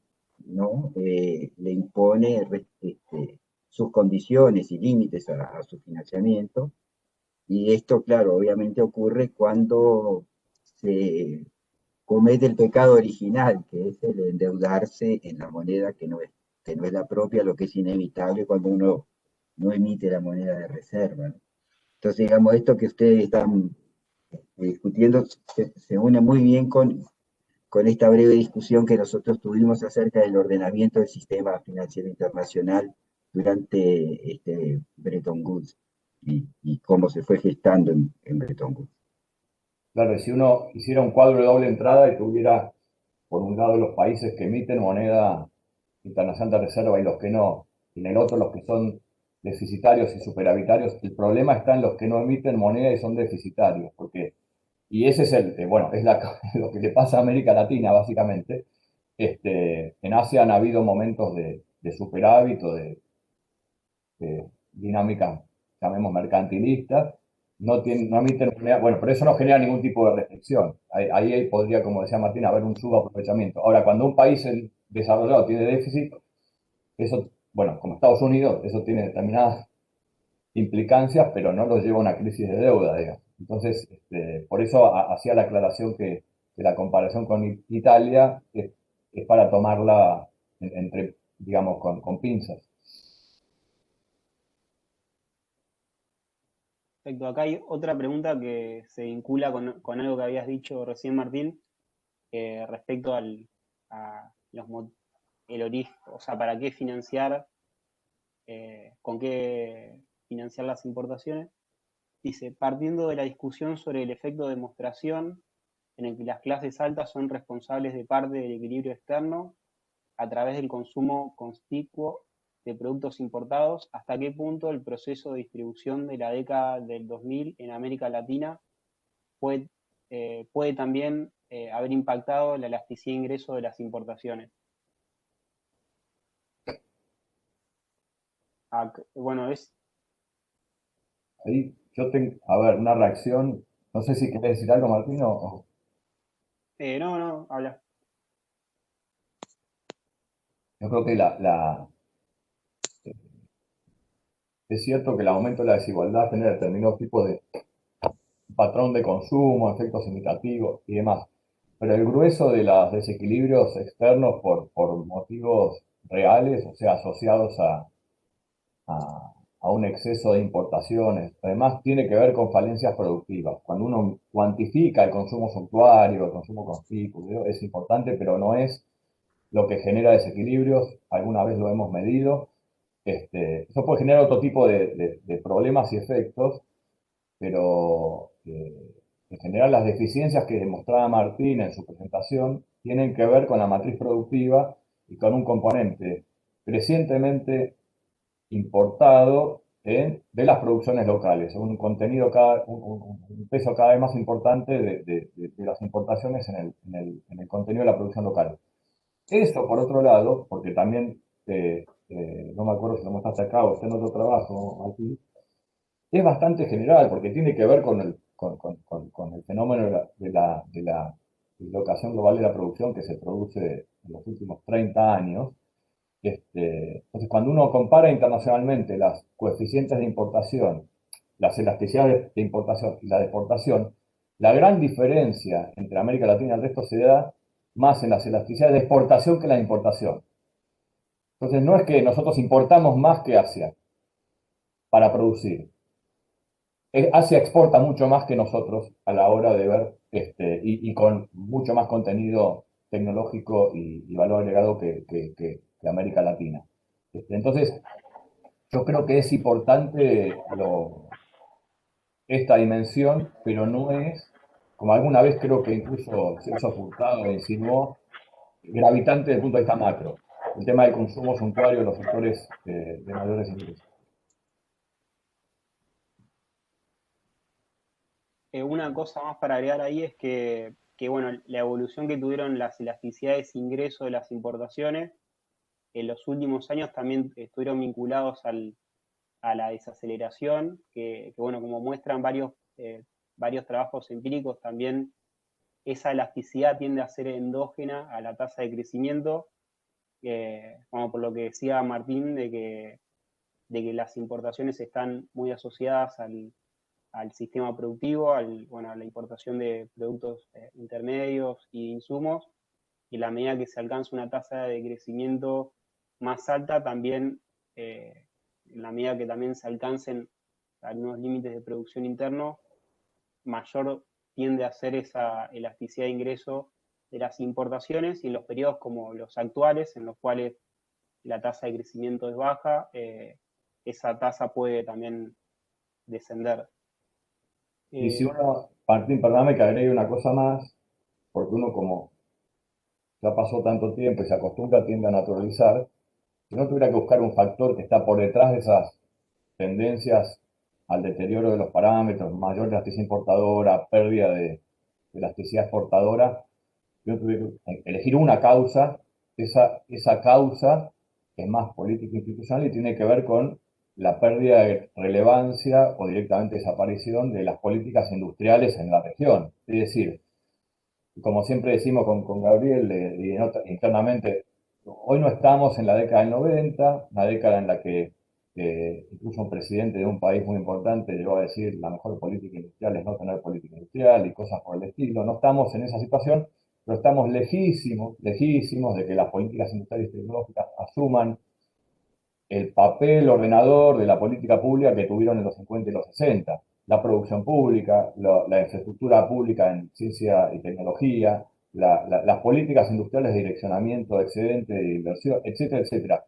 Speaker 1: ¿no? Le impone sus condiciones y límites a su financiamiento. Y esto, claro, obviamente ocurre cuando se comete el pecado original, que es el endeudarse en la moneda que no es la propia, lo que es inevitable cuando uno no emite la moneda de reserva, ¿no? Entonces, digamos, esto que ustedes están discutiendo se une muy bien con esta breve discusión que nosotros tuvimos acerca del ordenamiento del sistema financiero internacional durante Bretton Woods y cómo se fue gestando en Bretton Woods.
Speaker 2: Claro, y si uno hiciera un cuadro de doble entrada y tuviera, por un lado, los países que emiten moneda internacional de reserva y los que no, y en el otro los que son deficitarios y superavitarios, el problema está en los que no emiten moneda y son deficitarios, y ese es bueno, es lo que le pasa a América Latina, básicamente. En Asia han habido momentos de superávit o de dinámica, llamemos mercantilista, no emiten moneda, bueno, pero eso no genera ningún tipo de restricción. Ahí podría, como decía Martín, haber un subaprovechamiento. Ahora, cuando un país desarrollado tiene déficit, eso, bueno, como Estados Unidos, eso tiene determinadas implicancias, pero no lo lleva a una crisis de deuda, digamos. Entonces, por eso hacía la aclaración que la comparación con Italia es para tomarla entre, digamos, con pinzas.
Speaker 3: Perfecto, acá hay otra pregunta que se vincula con algo que habías dicho recién, Martín, respecto a el origen, o sea, para qué financiar, con qué financiar las importaciones. Dice, partiendo de la discusión sobre el efecto de demostración en el que las clases altas son responsables de parte del equilibrio externo a través del consumo conspicuo de productos importados, hasta qué punto el proceso de distribución de la década del 2000 en América Latina puede también haber impactado la elasticidad de ingreso de las importaciones. Bueno,
Speaker 2: Ahí yo tengo, a ver, una reacción, no sé si querés decir algo, Martín, o...
Speaker 3: no, habla.
Speaker 2: Yo creo que es cierto que el aumento de la desigualdad genera determinados tipos de patrón de consumo, efectos imitativos y demás. Pero el grueso de los desequilibrios externos por motivos reales, o sea, asociados a un exceso de importaciones, además tiene que ver con falencias productivas. Cuando uno cuantifica el consumo suntuario, el consumo conspicuo, es importante, pero no es lo que genera desequilibrios. Alguna vez lo hemos medido. Eso puede generar otro tipo de problemas y efectos, pero en general las deficiencias que demostraba Martín en su presentación tienen que ver con la matriz productiva y con un componente crecientemente importado de las producciones locales, un contenido, un peso cada vez más importante de las importaciones en el contenido de la producción local. Eso, por otro lado, porque también, no me acuerdo si lo mostraste acá o está en otro trabajo aquí, es bastante general, porque tiene que ver con el fenómeno de la dislocación global de la producción que se produce en los últimos 30 años. Entonces, cuando uno compara internacionalmente las coeficientes de importación, las elasticidades de importación y la de exportación, la gran diferencia entre América Latina y el resto se da más en las elasticidades de exportación que la de importación. Entonces, no es que nosotros importamos más que Asia para producir. Asia exporta mucho más que nosotros a la hora de ver, y con mucho más contenido tecnológico y valor agregado que América Latina. Entonces, yo creo que es importante esta dimensión, pero no es, como alguna vez creo que incluso Celso Furtado insinuó, gravitante desde el punto de vista macro. El tema del consumo suntuario de los sectores de mayores ingresos.
Speaker 3: Una cosa más para agregar ahí es que, bueno, la evolución que tuvieron las elasticidades de ingreso de las importaciones en los últimos años también estuvieron vinculados a la desaceleración, bueno, como muestran varios trabajos empíricos, también esa elasticidad tiende a ser endógena a la tasa de crecimiento, como por lo que decía Martín, de que las importaciones están muy asociadas al sistema productivo, bueno, a la importación de productos intermedios y insumos, y a la medida que se alcanza una tasa de crecimiento más alta, también, en la medida que también se alcancen algunos límites de producción interno, mayor tiende a ser esa elasticidad de ingreso de las importaciones, y en los periodos como los actuales, en los cuales la tasa de crecimiento es baja, esa tasa puede también descender.
Speaker 2: Y si uno, Martín, perdóname que agregue una cosa más, porque uno como ya pasó tanto tiempo y se acostumbra, tiende a naturalizar, si no tuviera que buscar un factor que está por detrás de esas tendencias al deterioro de los parámetros, mayor elasticidad importadora, pérdida de elasticidad exportadora, yo tuviera que elegir una causa, esa causa es más política e institucional y tiene que ver con la pérdida de relevancia o directamente desaparición de las políticas industriales en la región. Es decir, como siempre decimos con Gabriel internamente, hoy no estamos en la década del 90, una década en la que incluso un presidente de un país muy importante llegó a decir la mejor política industrial es no tener política industrial y cosas por el estilo. No estamos en esa situación, pero estamos lejísimos, lejísimos de que las políticas industriales y tecnológicas asuman el papel ordenador de la política pública que tuvieron en los 50 y los 60. La producción pública, la infraestructura pública en ciencia y tecnología, las políticas industriales de direccionamiento de excedente de inversión, etcétera, etcétera.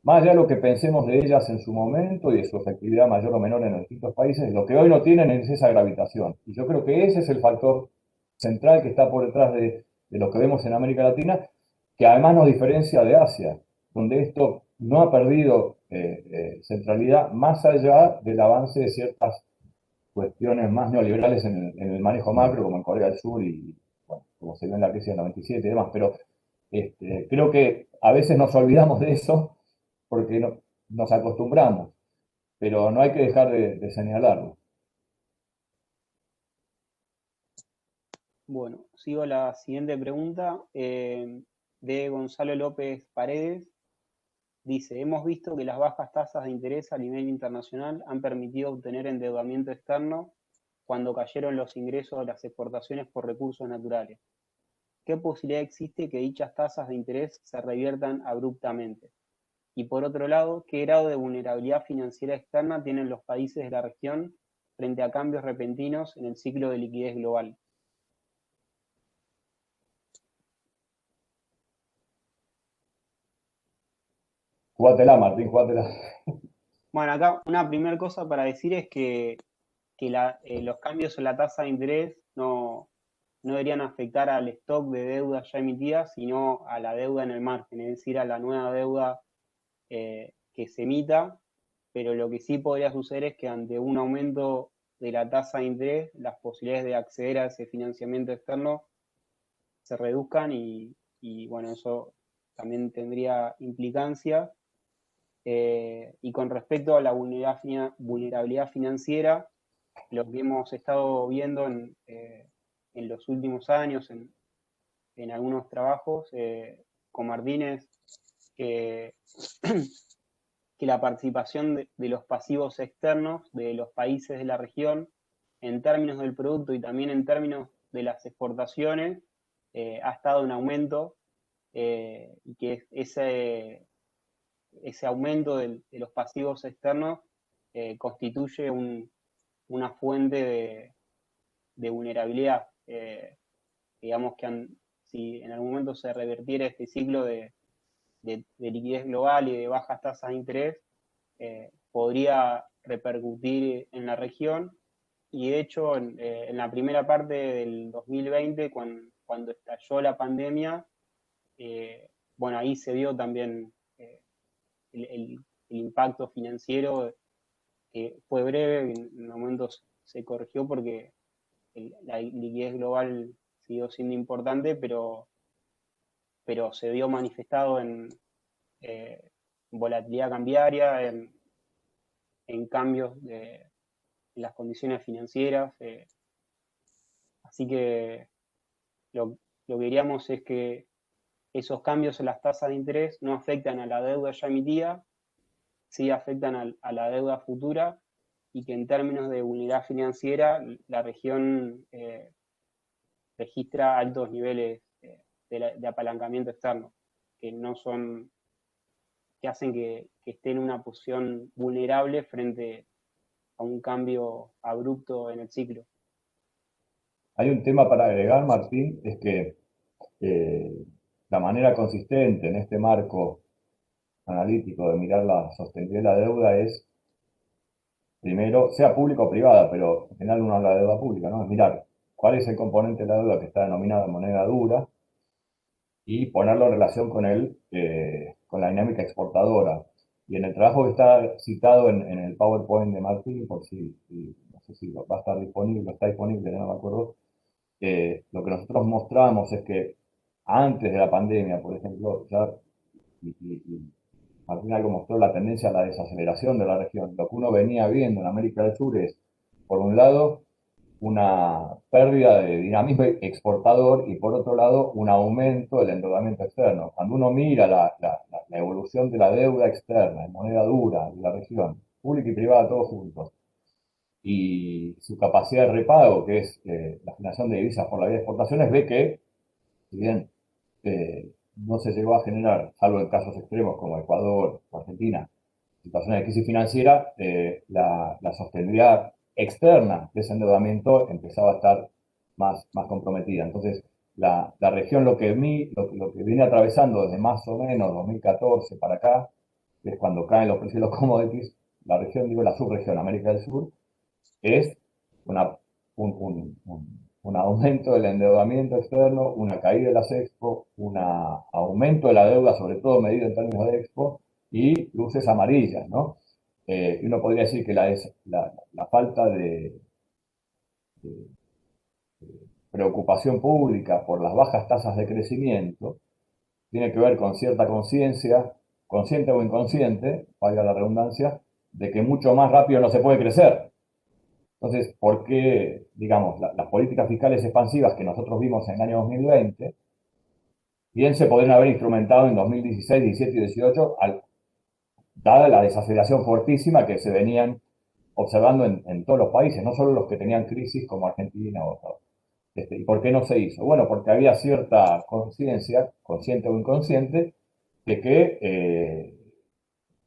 Speaker 2: Más allá de lo que pensemos de ellas en su momento y de su efectividad mayor o menor en los distintos países, lo que hoy no tienen es esa gravitación. Y yo creo que ese es el factor central que está por detrás de lo que vemos en América Latina, que además nos diferencia de Asia, donde esto no ha perdido centralidad más allá del avance de ciertas cuestiones más neoliberales en el manejo macro, como en Corea del Sur y bueno, como se ve en la crisis del 97 y demás. Pero creo que a veces nos olvidamos de eso porque nos acostumbramos, pero no hay que dejar de señalarlo.
Speaker 3: Bueno, sigo la siguiente pregunta, de Gonzalo López Paredes. Dice, hemos visto que las bajas tasas de interés a nivel internacional han permitido obtener endeudamiento externo cuando cayeron los ingresos de las exportaciones por recursos naturales. ¿Qué posibilidad existe que dichas tasas de interés se reviertan abruptamente? Y por otro lado, ¿qué grado de vulnerabilidad financiera externa tienen los países de la región frente a cambios repentinos en el ciclo de liquidez global?
Speaker 2: Jugátela, Martín, jugátela.
Speaker 3: Bueno, acá una primera cosa para decir es que los cambios en la tasa de interés no no deberían afectar al stock de deuda ya emitida, sino a la deuda en el margen, es decir, a la nueva deuda que se emita, pero lo que sí podría suceder es que ante un aumento de la tasa de interés, las posibilidades de acceder a ese financiamiento externo se reduzcan y bueno, eso también tendría implicancias. Y con respecto a la vulnerabilidad financiera, lo que hemos estado viendo en los últimos años, en algunos trabajos con Martínez, que la participación de los pasivos externos de los países de la región, en términos del producto y también en términos de las exportaciones, ha estado en aumento, y que ese aumento de los pasivos externos constituye una fuente de vulnerabilidad. Digamos que si en algún momento se revertiera este ciclo de liquidez global y de bajas tasas de interés, podría repercutir en la región. Y de hecho, en la primera parte del 2020, cuando estalló la pandemia, bueno, ahí se vio también el impacto financiero, que fue breve, en momentos se corrigió porque la liquidez global siguió siendo importante, pero se vio manifestado en volatilidad cambiaria, en cambios en las condiciones financieras. Así que lo que diríamos es que esos cambios en las tasas de interés no afectan a la deuda ya emitida, sí afectan a la deuda futura, y que en términos de vulnerabilidad financiera la región registra altos niveles de apalancamiento externo, que no son, que hacen que esté en una posición vulnerable frente a un cambio abrupto en el ciclo.
Speaker 2: Hay un tema para agregar, Martín, es que la manera consistente en este marco analítico de mirar la sostenibilidad de la deuda es, primero, sea pública o privada, pero en general uno habla de deuda pública, ¿no? Es mirar cuál es el componente de la deuda que está denominada en moneda dura y ponerlo en relación con la dinámica exportadora. Y en el trabajo que está citado en el PowerPoint de Martín, por si no sé si va a estar disponible, está disponible, ya no me acuerdo, lo que nosotros mostramos es que antes de la pandemia, por ejemplo, ya Martín algo mostró la tendencia a la desaceleración de la región. Lo que uno venía viendo en América del Sur es, por un lado, una pérdida de dinamismo exportador y por otro lado un aumento del endeudamiento externo. Cuando uno mira la evolución de la deuda externa en moneda dura de la región, pública y privada todos juntos, y su capacidad de repago, que es la generación de divisas por la vía de exportaciones, ve que, si bien no se llegó a generar, salvo en casos extremos como Ecuador o Argentina, situaciones de crisis financiera, la sostenibilidad externa de ese endeudamiento empezaba a estar más comprometida. Entonces, la región lo que viene atravesando desde más o menos 2014 para acá, que es cuando caen los precios de los commodities, la región, digo la subregión, América del Sur, es un aumento del endeudamiento externo, una caída de las expo, un aumento de la deuda, sobre todo medido en términos de expo, y luces amarillas, ¿no? Y uno podría decir que la falta de preocupación pública por las bajas tasas de crecimiento tiene que ver con cierta conciencia, consciente o inconsciente, valga la redundancia, de que mucho más rápido no se puede crecer. Entonces, ¿por qué, digamos, las políticas fiscales expansivas que nosotros vimos en el año 2020, bien se podrían haber instrumentado en 2016, 17 y 18, dada la desaceleración fortísima que se venían observando en todos los países, no solo los que tenían crisis como Argentina o otros. ¿Y por qué no se hizo? Bueno, porque había cierta conciencia, consciente o inconsciente, de que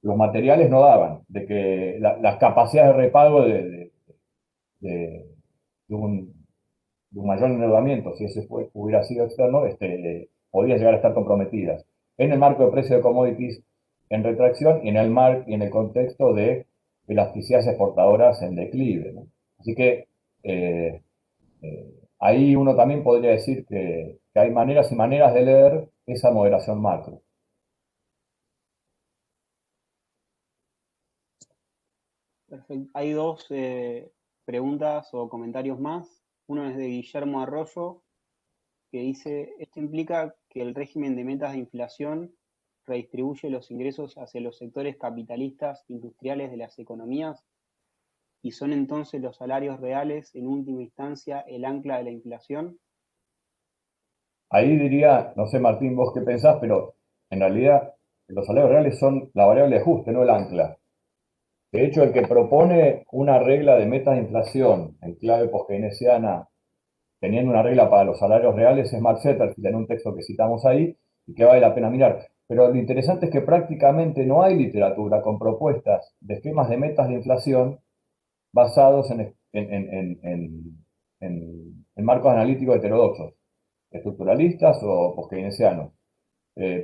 Speaker 2: los materiales no daban, de que las capacidades de repago de un mayor endeudamiento, si ese hubiera sido externo, podría llegar a estar comprometidas en el marco de precio de commodities en retracción y en el contexto de elasticidades exportadoras en declive, ¿no? Así que ahí uno también podría decir que hay maneras y maneras de leer esa moderación macro.
Speaker 3: Perfecto. Hay dos preguntas o comentarios más. Uno es de Guillermo Arroyo, que dice, esto implica que el régimen de metas de inflación redistribuye los ingresos hacia los sectores capitalistas industriales de las economías y son entonces los salarios reales en última instancia el ancla de la inflación.
Speaker 2: Ahí diría, no sé Martín, vos qué pensás, pero en realidad los salarios reales son la variable de ajuste, no el ancla. De hecho, el que propone una regla de metas de inflación en clave post-keynesiana, teniendo una regla para los salarios reales, es Mark Zetterfield en un texto que citamos ahí y que vale la pena mirar. Pero lo interesante es que prácticamente no hay literatura con propuestas de esquemas de metas de inflación basados en marcos analíticos heterodoxos, estructuralistas o post-keynesianos.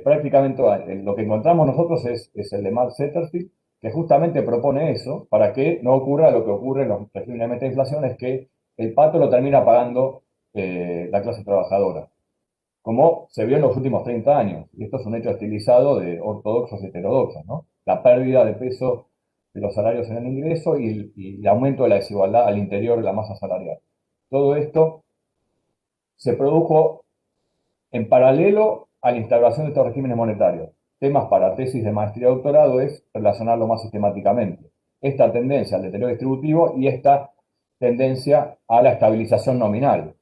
Speaker 2: Prácticamente lo que encontramos nosotros es el de Mark Zetterfield, que justamente propone eso para que no ocurra lo que ocurre en los regímenes de meta de inflación, es que el pato lo termina pagando la clase trabajadora, como se vio en los últimos 30 años. Y esto es un hecho estilizado de ortodoxos y heterodoxos, ¿no? La pérdida de peso de los salarios en el ingreso y el aumento de la desigualdad al interior de la masa salarial. Todo esto se produjo en paralelo a la instauración de estos regímenes monetarios. Temas para tesis de maestría y doctorado es relacionarlo más sistemáticamente. Esta tendencia al deterioro distributivo y esta tendencia a la estabilización nominal.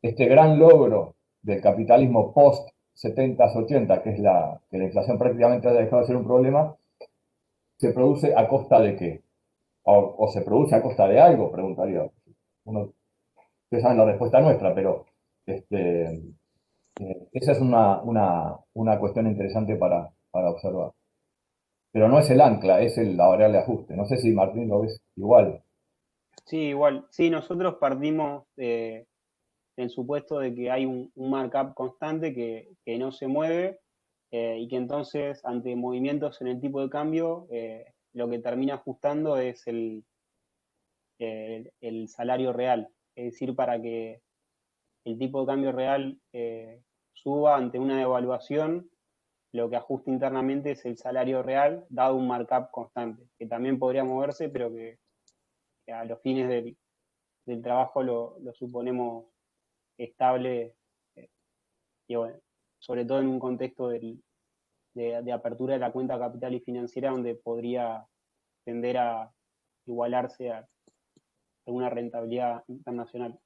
Speaker 2: Este gran logro del capitalismo post 70s, 80, que es que la inflación prácticamente ha dejado de ser un problema, se produce a costa de qué? O se produce a costa de algo, preguntaría. Ustedes saben la respuesta nuestra, pero esa es una cuestión interesante para observar. Pero no es el ancla, es la variable de ajuste. No sé si Martín lo ves igual.
Speaker 3: Sí, igual. Sí, nosotros partimos del supuesto de que hay un markup constante que no se mueve y que entonces ante movimientos en el tipo de cambio lo que termina ajustando es el salario real. Es decir, para que el tipo de cambio real suba ante una devaluación, lo que ajusta internamente es el salario real, dado un markup constante, que también podría moverse, pero que a los fines del trabajo lo suponemos estable, y bueno, sobre todo en un contexto de apertura de la cuenta capital y financiera, donde podría tender a igualarse a alguna rentabilidad internacional.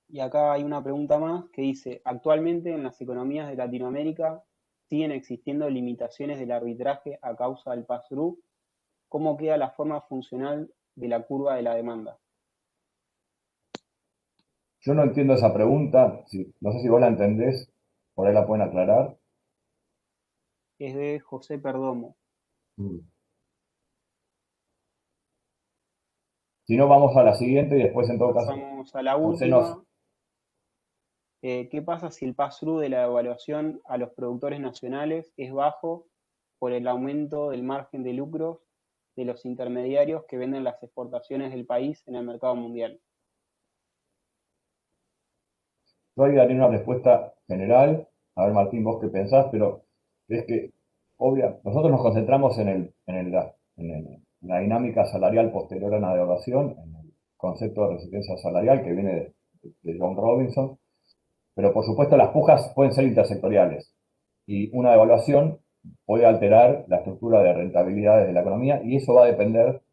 Speaker 3: Y acá hay una pregunta más que dice, actualmente en las economías de Latinoamérica siguen existiendo limitaciones del arbitraje a causa del pass-through. ¿Cómo queda la forma funcional de la curva de la demanda?
Speaker 2: Yo no entiendo esa pregunta, no sé si vos la entendés, por ahí la pueden aclarar.
Speaker 3: Es de José Perdomo.
Speaker 2: Si no, vamos a la siguiente y después en todo caso,
Speaker 3: Pasamos a la
Speaker 2: José
Speaker 3: última. ¿Qué pasa si el pass-through de la evaluación a los productores nacionales es bajo por el aumento del margen de lucros de los intermediarios que venden las exportaciones del país en el mercado mundial?
Speaker 2: Yo ahí daré una respuesta general. A ver, Martín, vos qué pensás, pero es que, nosotros nos concentramos en la dinámica salarial posterior a la devaluación, en el concepto de resistencia salarial que viene de John Robinson, pero por supuesto las pujas pueden ser intersectoriales y una devaluación puede alterar la estructura de rentabilidades de la economía y eso va a depender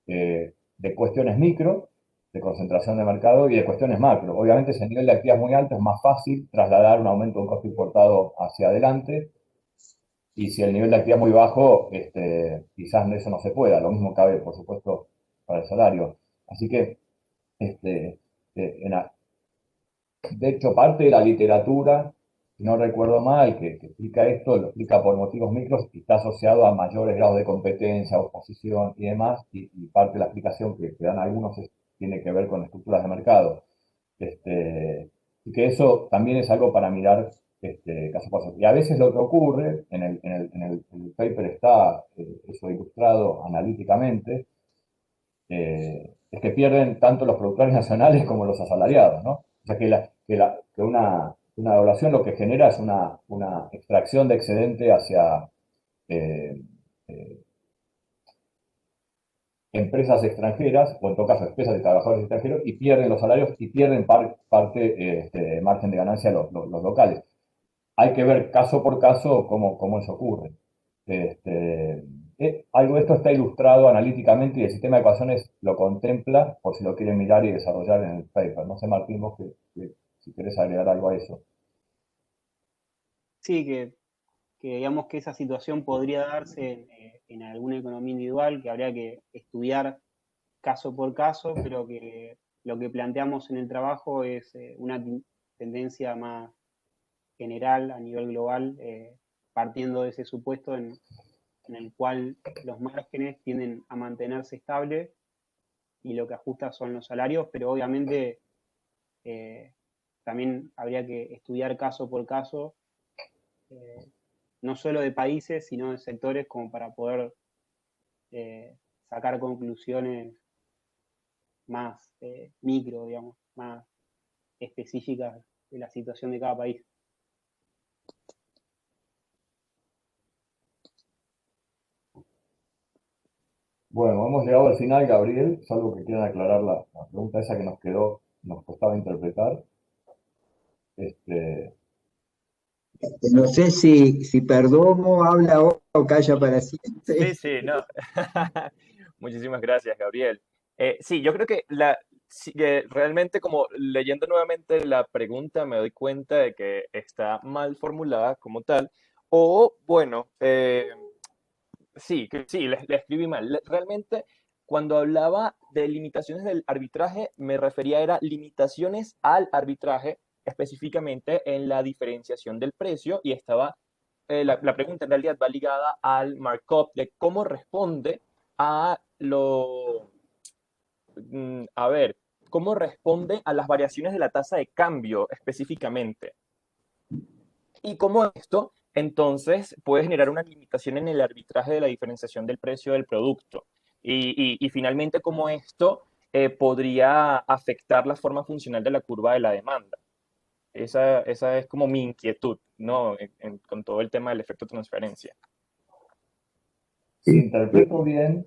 Speaker 2: de cuestiones micro, de concentración de mercado y de cuestiones macro. Obviamente, si el nivel de actividad es muy alto, es más fácil trasladar un aumento de un costo importado hacia adelante. Y si el nivel de actividad es muy bajo, quizás eso no se pueda. Lo mismo cabe, por supuesto, para el salario. Así que, de hecho, parte de la literatura, si no recuerdo mal, que explica esto, lo explica por motivos micros y está asociado a mayores grados de competencia, oposición y demás, y parte de la explicación que dan algunos tiene que ver con estructuras de mercado. Y que eso también es algo para mirar caso por caso. Y a veces lo que ocurre, en el paper está eso ilustrado analíticamente, es que pierden tanto los productores nacionales como los asalariados, ¿no? O sea que una devaluación lo que genera es una extracción de excedente hacia eh, eh, empresas extranjeras, o en todo caso empresas de trabajadores extranjeros, y pierden los salarios y pierden parte margen de ganancia los locales. Hay que ver caso por caso cómo eso ocurre. Este, algo de esto está ilustrado analíticamente y el sistema de ecuaciones lo contempla, por si lo quieren mirar y desarrollar en el paper. No sé, Martín, vos si querés agregar algo a eso.
Speaker 3: Sí, que digamos que esa situación podría darse en alguna economía individual, que habría que estudiar caso por caso, pero que lo que planteamos en el trabajo es una tendencia más general a nivel global, partiendo de ese supuesto en el cual los márgenes tienden a mantenerse estables y lo que ajusta son los salarios, pero obviamente también habría que estudiar caso por caso, eh, no solo de países, sino de sectores, como para poder sacar conclusiones más micro, digamos, más específicas de la situación de cada país.
Speaker 2: Bueno, hemos llegado al final, Gabriel, salvo que quieran aclarar la pregunta esa que nos costaba interpretar. Este,
Speaker 1: No sé si Perdomo habla o calla para
Speaker 4: Sí,
Speaker 1: siempre.
Speaker 4: sí, no. Muchísimas gracias, Gabriel. Sí, yo creo que realmente como leyendo nuevamente la pregunta me doy cuenta de que está mal formulada como tal. O bueno, sí, sí, le escribí mal. Realmente cuando hablaba de limitaciones del arbitraje me refería era limitaciones al arbitraje, específicamente en la diferenciación del precio y estaba la pregunta en realidad va ligada al markup de cómo responde a a ver, cómo responde a las variaciones de la tasa de cambio específicamente. Y cómo esto, entonces, puede generar una limitación en el arbitraje de la diferenciación del precio del producto. Y finalmente, cómo esto podría afectar la forma funcional de la curva de la demanda. Esa es como mi inquietud, ¿no? Con todo el tema del efecto transferencia.
Speaker 2: si interpreto bien,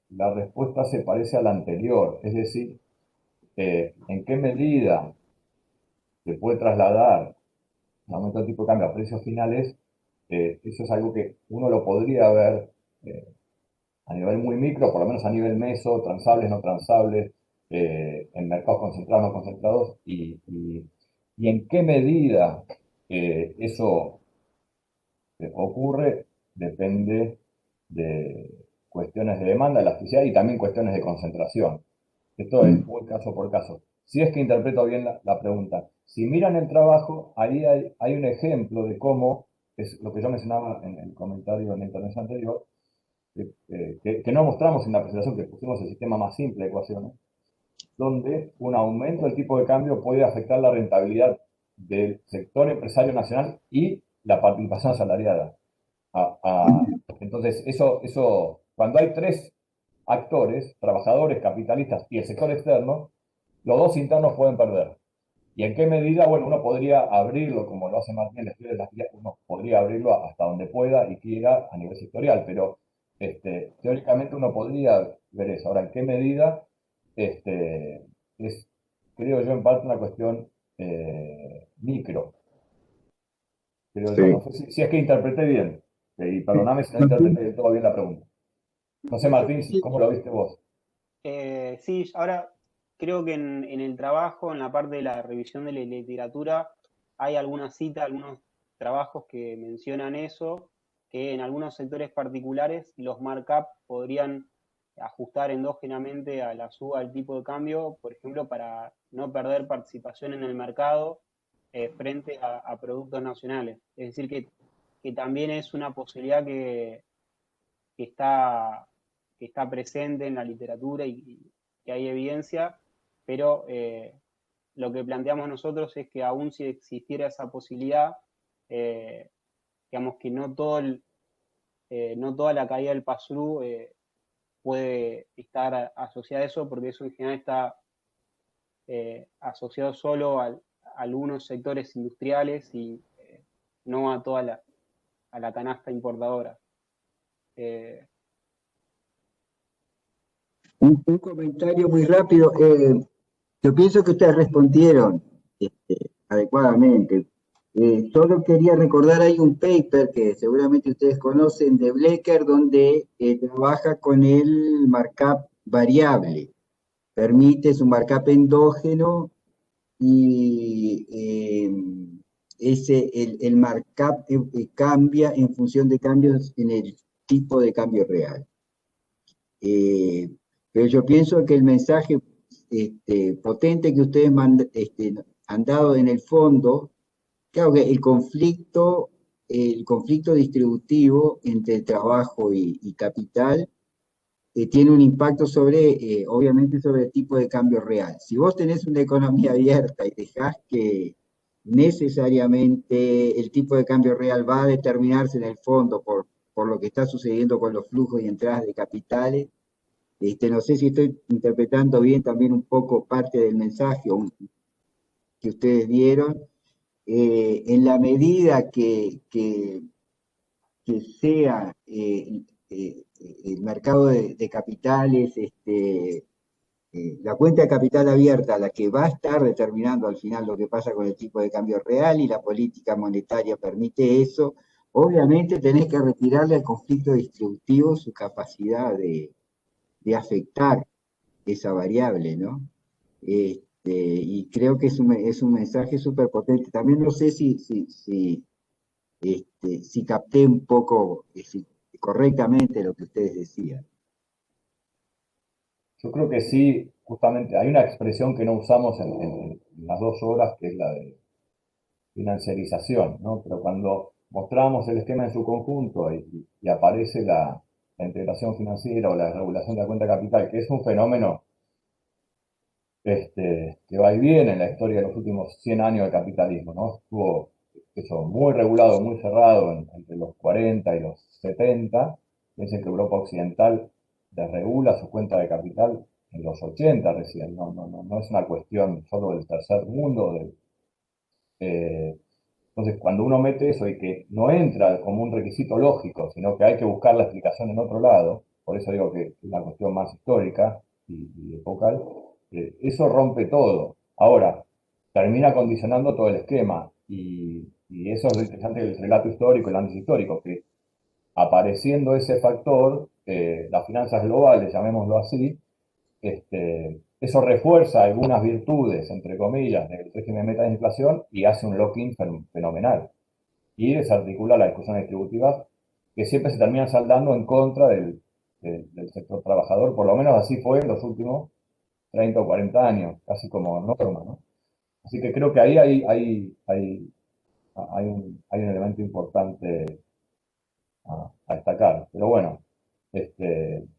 Speaker 2: la respuesta se parece a la anterior, es decir, en qué medida se puede trasladar el aumento del tipo de cambio a precios finales, eso es algo que uno lo podría ver a nivel muy micro, por lo menos a nivel meso, transables, no transables, en mercados concentrados, no concentrados, y en qué medida eso ocurre depende de cuestiones de demanda, elasticidad y también cuestiones de concentración. Esto es muy caso por caso. Si es que interpreto bien la pregunta. Si miran el trabajo, ahí hay un ejemplo de cómo, es lo que yo mencionaba en el comentario en la intervención anterior, que no mostramos en la presentación, que pusimos el sistema más simple de ecuaciones, donde un aumento del tipo de cambio puede afectar la rentabilidad del sector empresario nacional y la participación asalariada. Entonces, cuando hay tres actores, trabajadores, capitalistas y el sector externo, los dos internos pueden perder. ¿Y en qué medida? Bueno, uno podría abrirlo, como lo hace Martín en el estudio de las guías, uno podría abrirlo hasta donde pueda y quiera a nivel sectorial, pero teóricamente uno podría ver eso. Ahora, ¿en qué medida? Es, creo yo, en parte una cuestión micro, creo yo. No
Speaker 1: Sí.
Speaker 2: sé si es que interpreté bien, y perdóname si no interpreté del todo bien la pregunta. No sé, Martín,
Speaker 3: Sí,
Speaker 2: ¿cómo lo viste vos?
Speaker 3: sí, ahora creo que en el trabajo, en la parte de la revisión de la literatura, hay alguna cita, algunos trabajos que mencionan eso, que en algunos sectores particulares los markup podrían ajustar endógenamente a la suba del tipo de cambio, por ejemplo, para no perder participación en el mercado frente a productos nacionales. Es decir, que también es una posibilidad que está, que está presente en la literatura y que hay evidencia, pero lo que planteamos nosotros es que aún si existiera esa posibilidad, digamos que no toda la caída del pass-through puede estar asociada a eso, porque eso en general está asociado solo a algunos sectores industriales y no a toda la canasta importadora.
Speaker 1: Un comentario muy rápido. Yo pienso que ustedes respondieron adecuadamente. Solo quería recordar, hay un paper que seguramente ustedes conocen de Blecker, donde trabaja con el markup variable. Permite su markup endógeno y el markup cambia en función de cambios en el tipo de cambio real. Pero yo pienso que el mensaje potente que ustedes han dado en el fondo, claro que el conflicto distributivo entre trabajo y capital tiene un impacto obviamente sobre el tipo de cambio real. Si vos tenés una economía abierta y dejás que necesariamente el tipo de cambio real va a determinarse en el fondo por lo que está sucediendo con los flujos y entradas de capitales, no sé si estoy interpretando bien también un poco parte del mensaje que ustedes dieron. En la medida que sea el mercado de capitales, la cuenta de capital abierta, la que va a estar determinando al final lo que pasa con el tipo de cambio real, y la política monetaria permite eso, obviamente tenés que retirarle al conflicto distributivo su capacidad de afectar esa variable, ¿no? Y creo que es un mensaje súper potente. También no sé si capté un poco correctamente lo que ustedes decían.
Speaker 2: Yo creo que sí, justamente, hay una expresión que no usamos en las 2 horas, que es la de financiarización, ¿no? Pero cuando mostramos el esquema en su conjunto y aparece la integración financiera o la regulación de la cuenta de capital, que es un fenómeno que va y viene en la historia de los últimos 100 años del capitalismo, ¿no? Estuvo eso, muy regulado, muy cerrado entre los 40 y los 70. Piensen que Europa Occidental desregula su cuenta de capital en los 80 recién. No es una cuestión solo del tercer mundo. Entonces, cuando uno mete eso y que no entra como un requisito lógico, sino que hay que buscar la explicación en otro lado, por eso digo que es una cuestión más histórica y epocal, eso rompe todo. Ahora, termina condicionando todo el esquema y eso es lo interesante del relato histórico y el análisis histórico, que apareciendo ese factor, las finanzas globales, llamémoslo así, eso refuerza algunas virtudes, entre comillas, del régimen de meta de inflación y hace un lock-in fenomenal. Y desarticula la discusión distributiva que siempre se termina saldando en contra del sector trabajador, por lo menos así fue en los últimos 30 o 40 años, casi como norma, ¿no? Así que creo que ahí hay un elemento importante a destacar. Pero bueno, el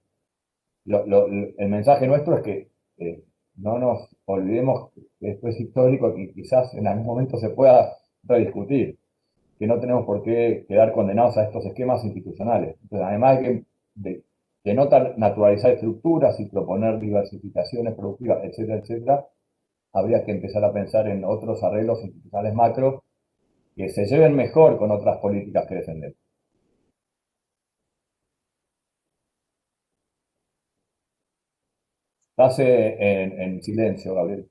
Speaker 2: mensaje nuestro es que no nos olvidemos que esto es histórico y quizás en algún momento se pueda rediscutir, que no tenemos por qué quedar condenados a estos esquemas institucionales. Entonces, además de no naturalizar estructuras y proponer diversificaciones productivas, etcétera, etcétera, habría que empezar a pensar en otros arreglos institucionales macro que se lleven mejor con otras políticas que defender. Estás en silencio, Gabriel.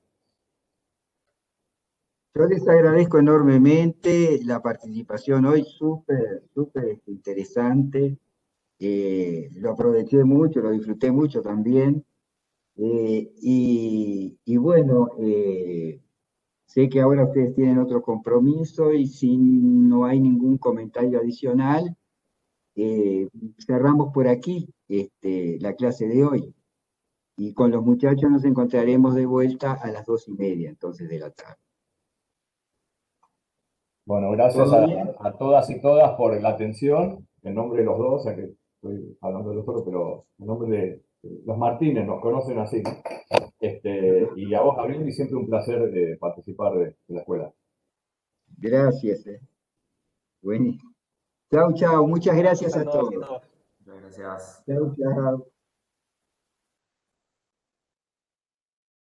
Speaker 1: Yo les agradezco enormemente la participación hoy, súper, súper interesante. Lo aproveché mucho, lo disfruté mucho también. Y bueno, sé que ahora ustedes tienen otro compromiso y si no hay ningún comentario adicional, cerramos por aquí la clase de hoy. Y con los muchachos nos encontraremos de vuelta a las 2:30, entonces, de la tarde.
Speaker 2: Bueno, gracias a todas y todas por la atención, en nombre de los dos, ya que estoy hablando de los otros, pero en nombre de los Martínez, nos conocen así. Y a vos, Gabriel, y siempre un placer participar de la escuela.
Speaker 1: Gracias. Bueno. Chau, chau. Muchas gracias a todos.
Speaker 5: Gracias.
Speaker 1: Chau, chau.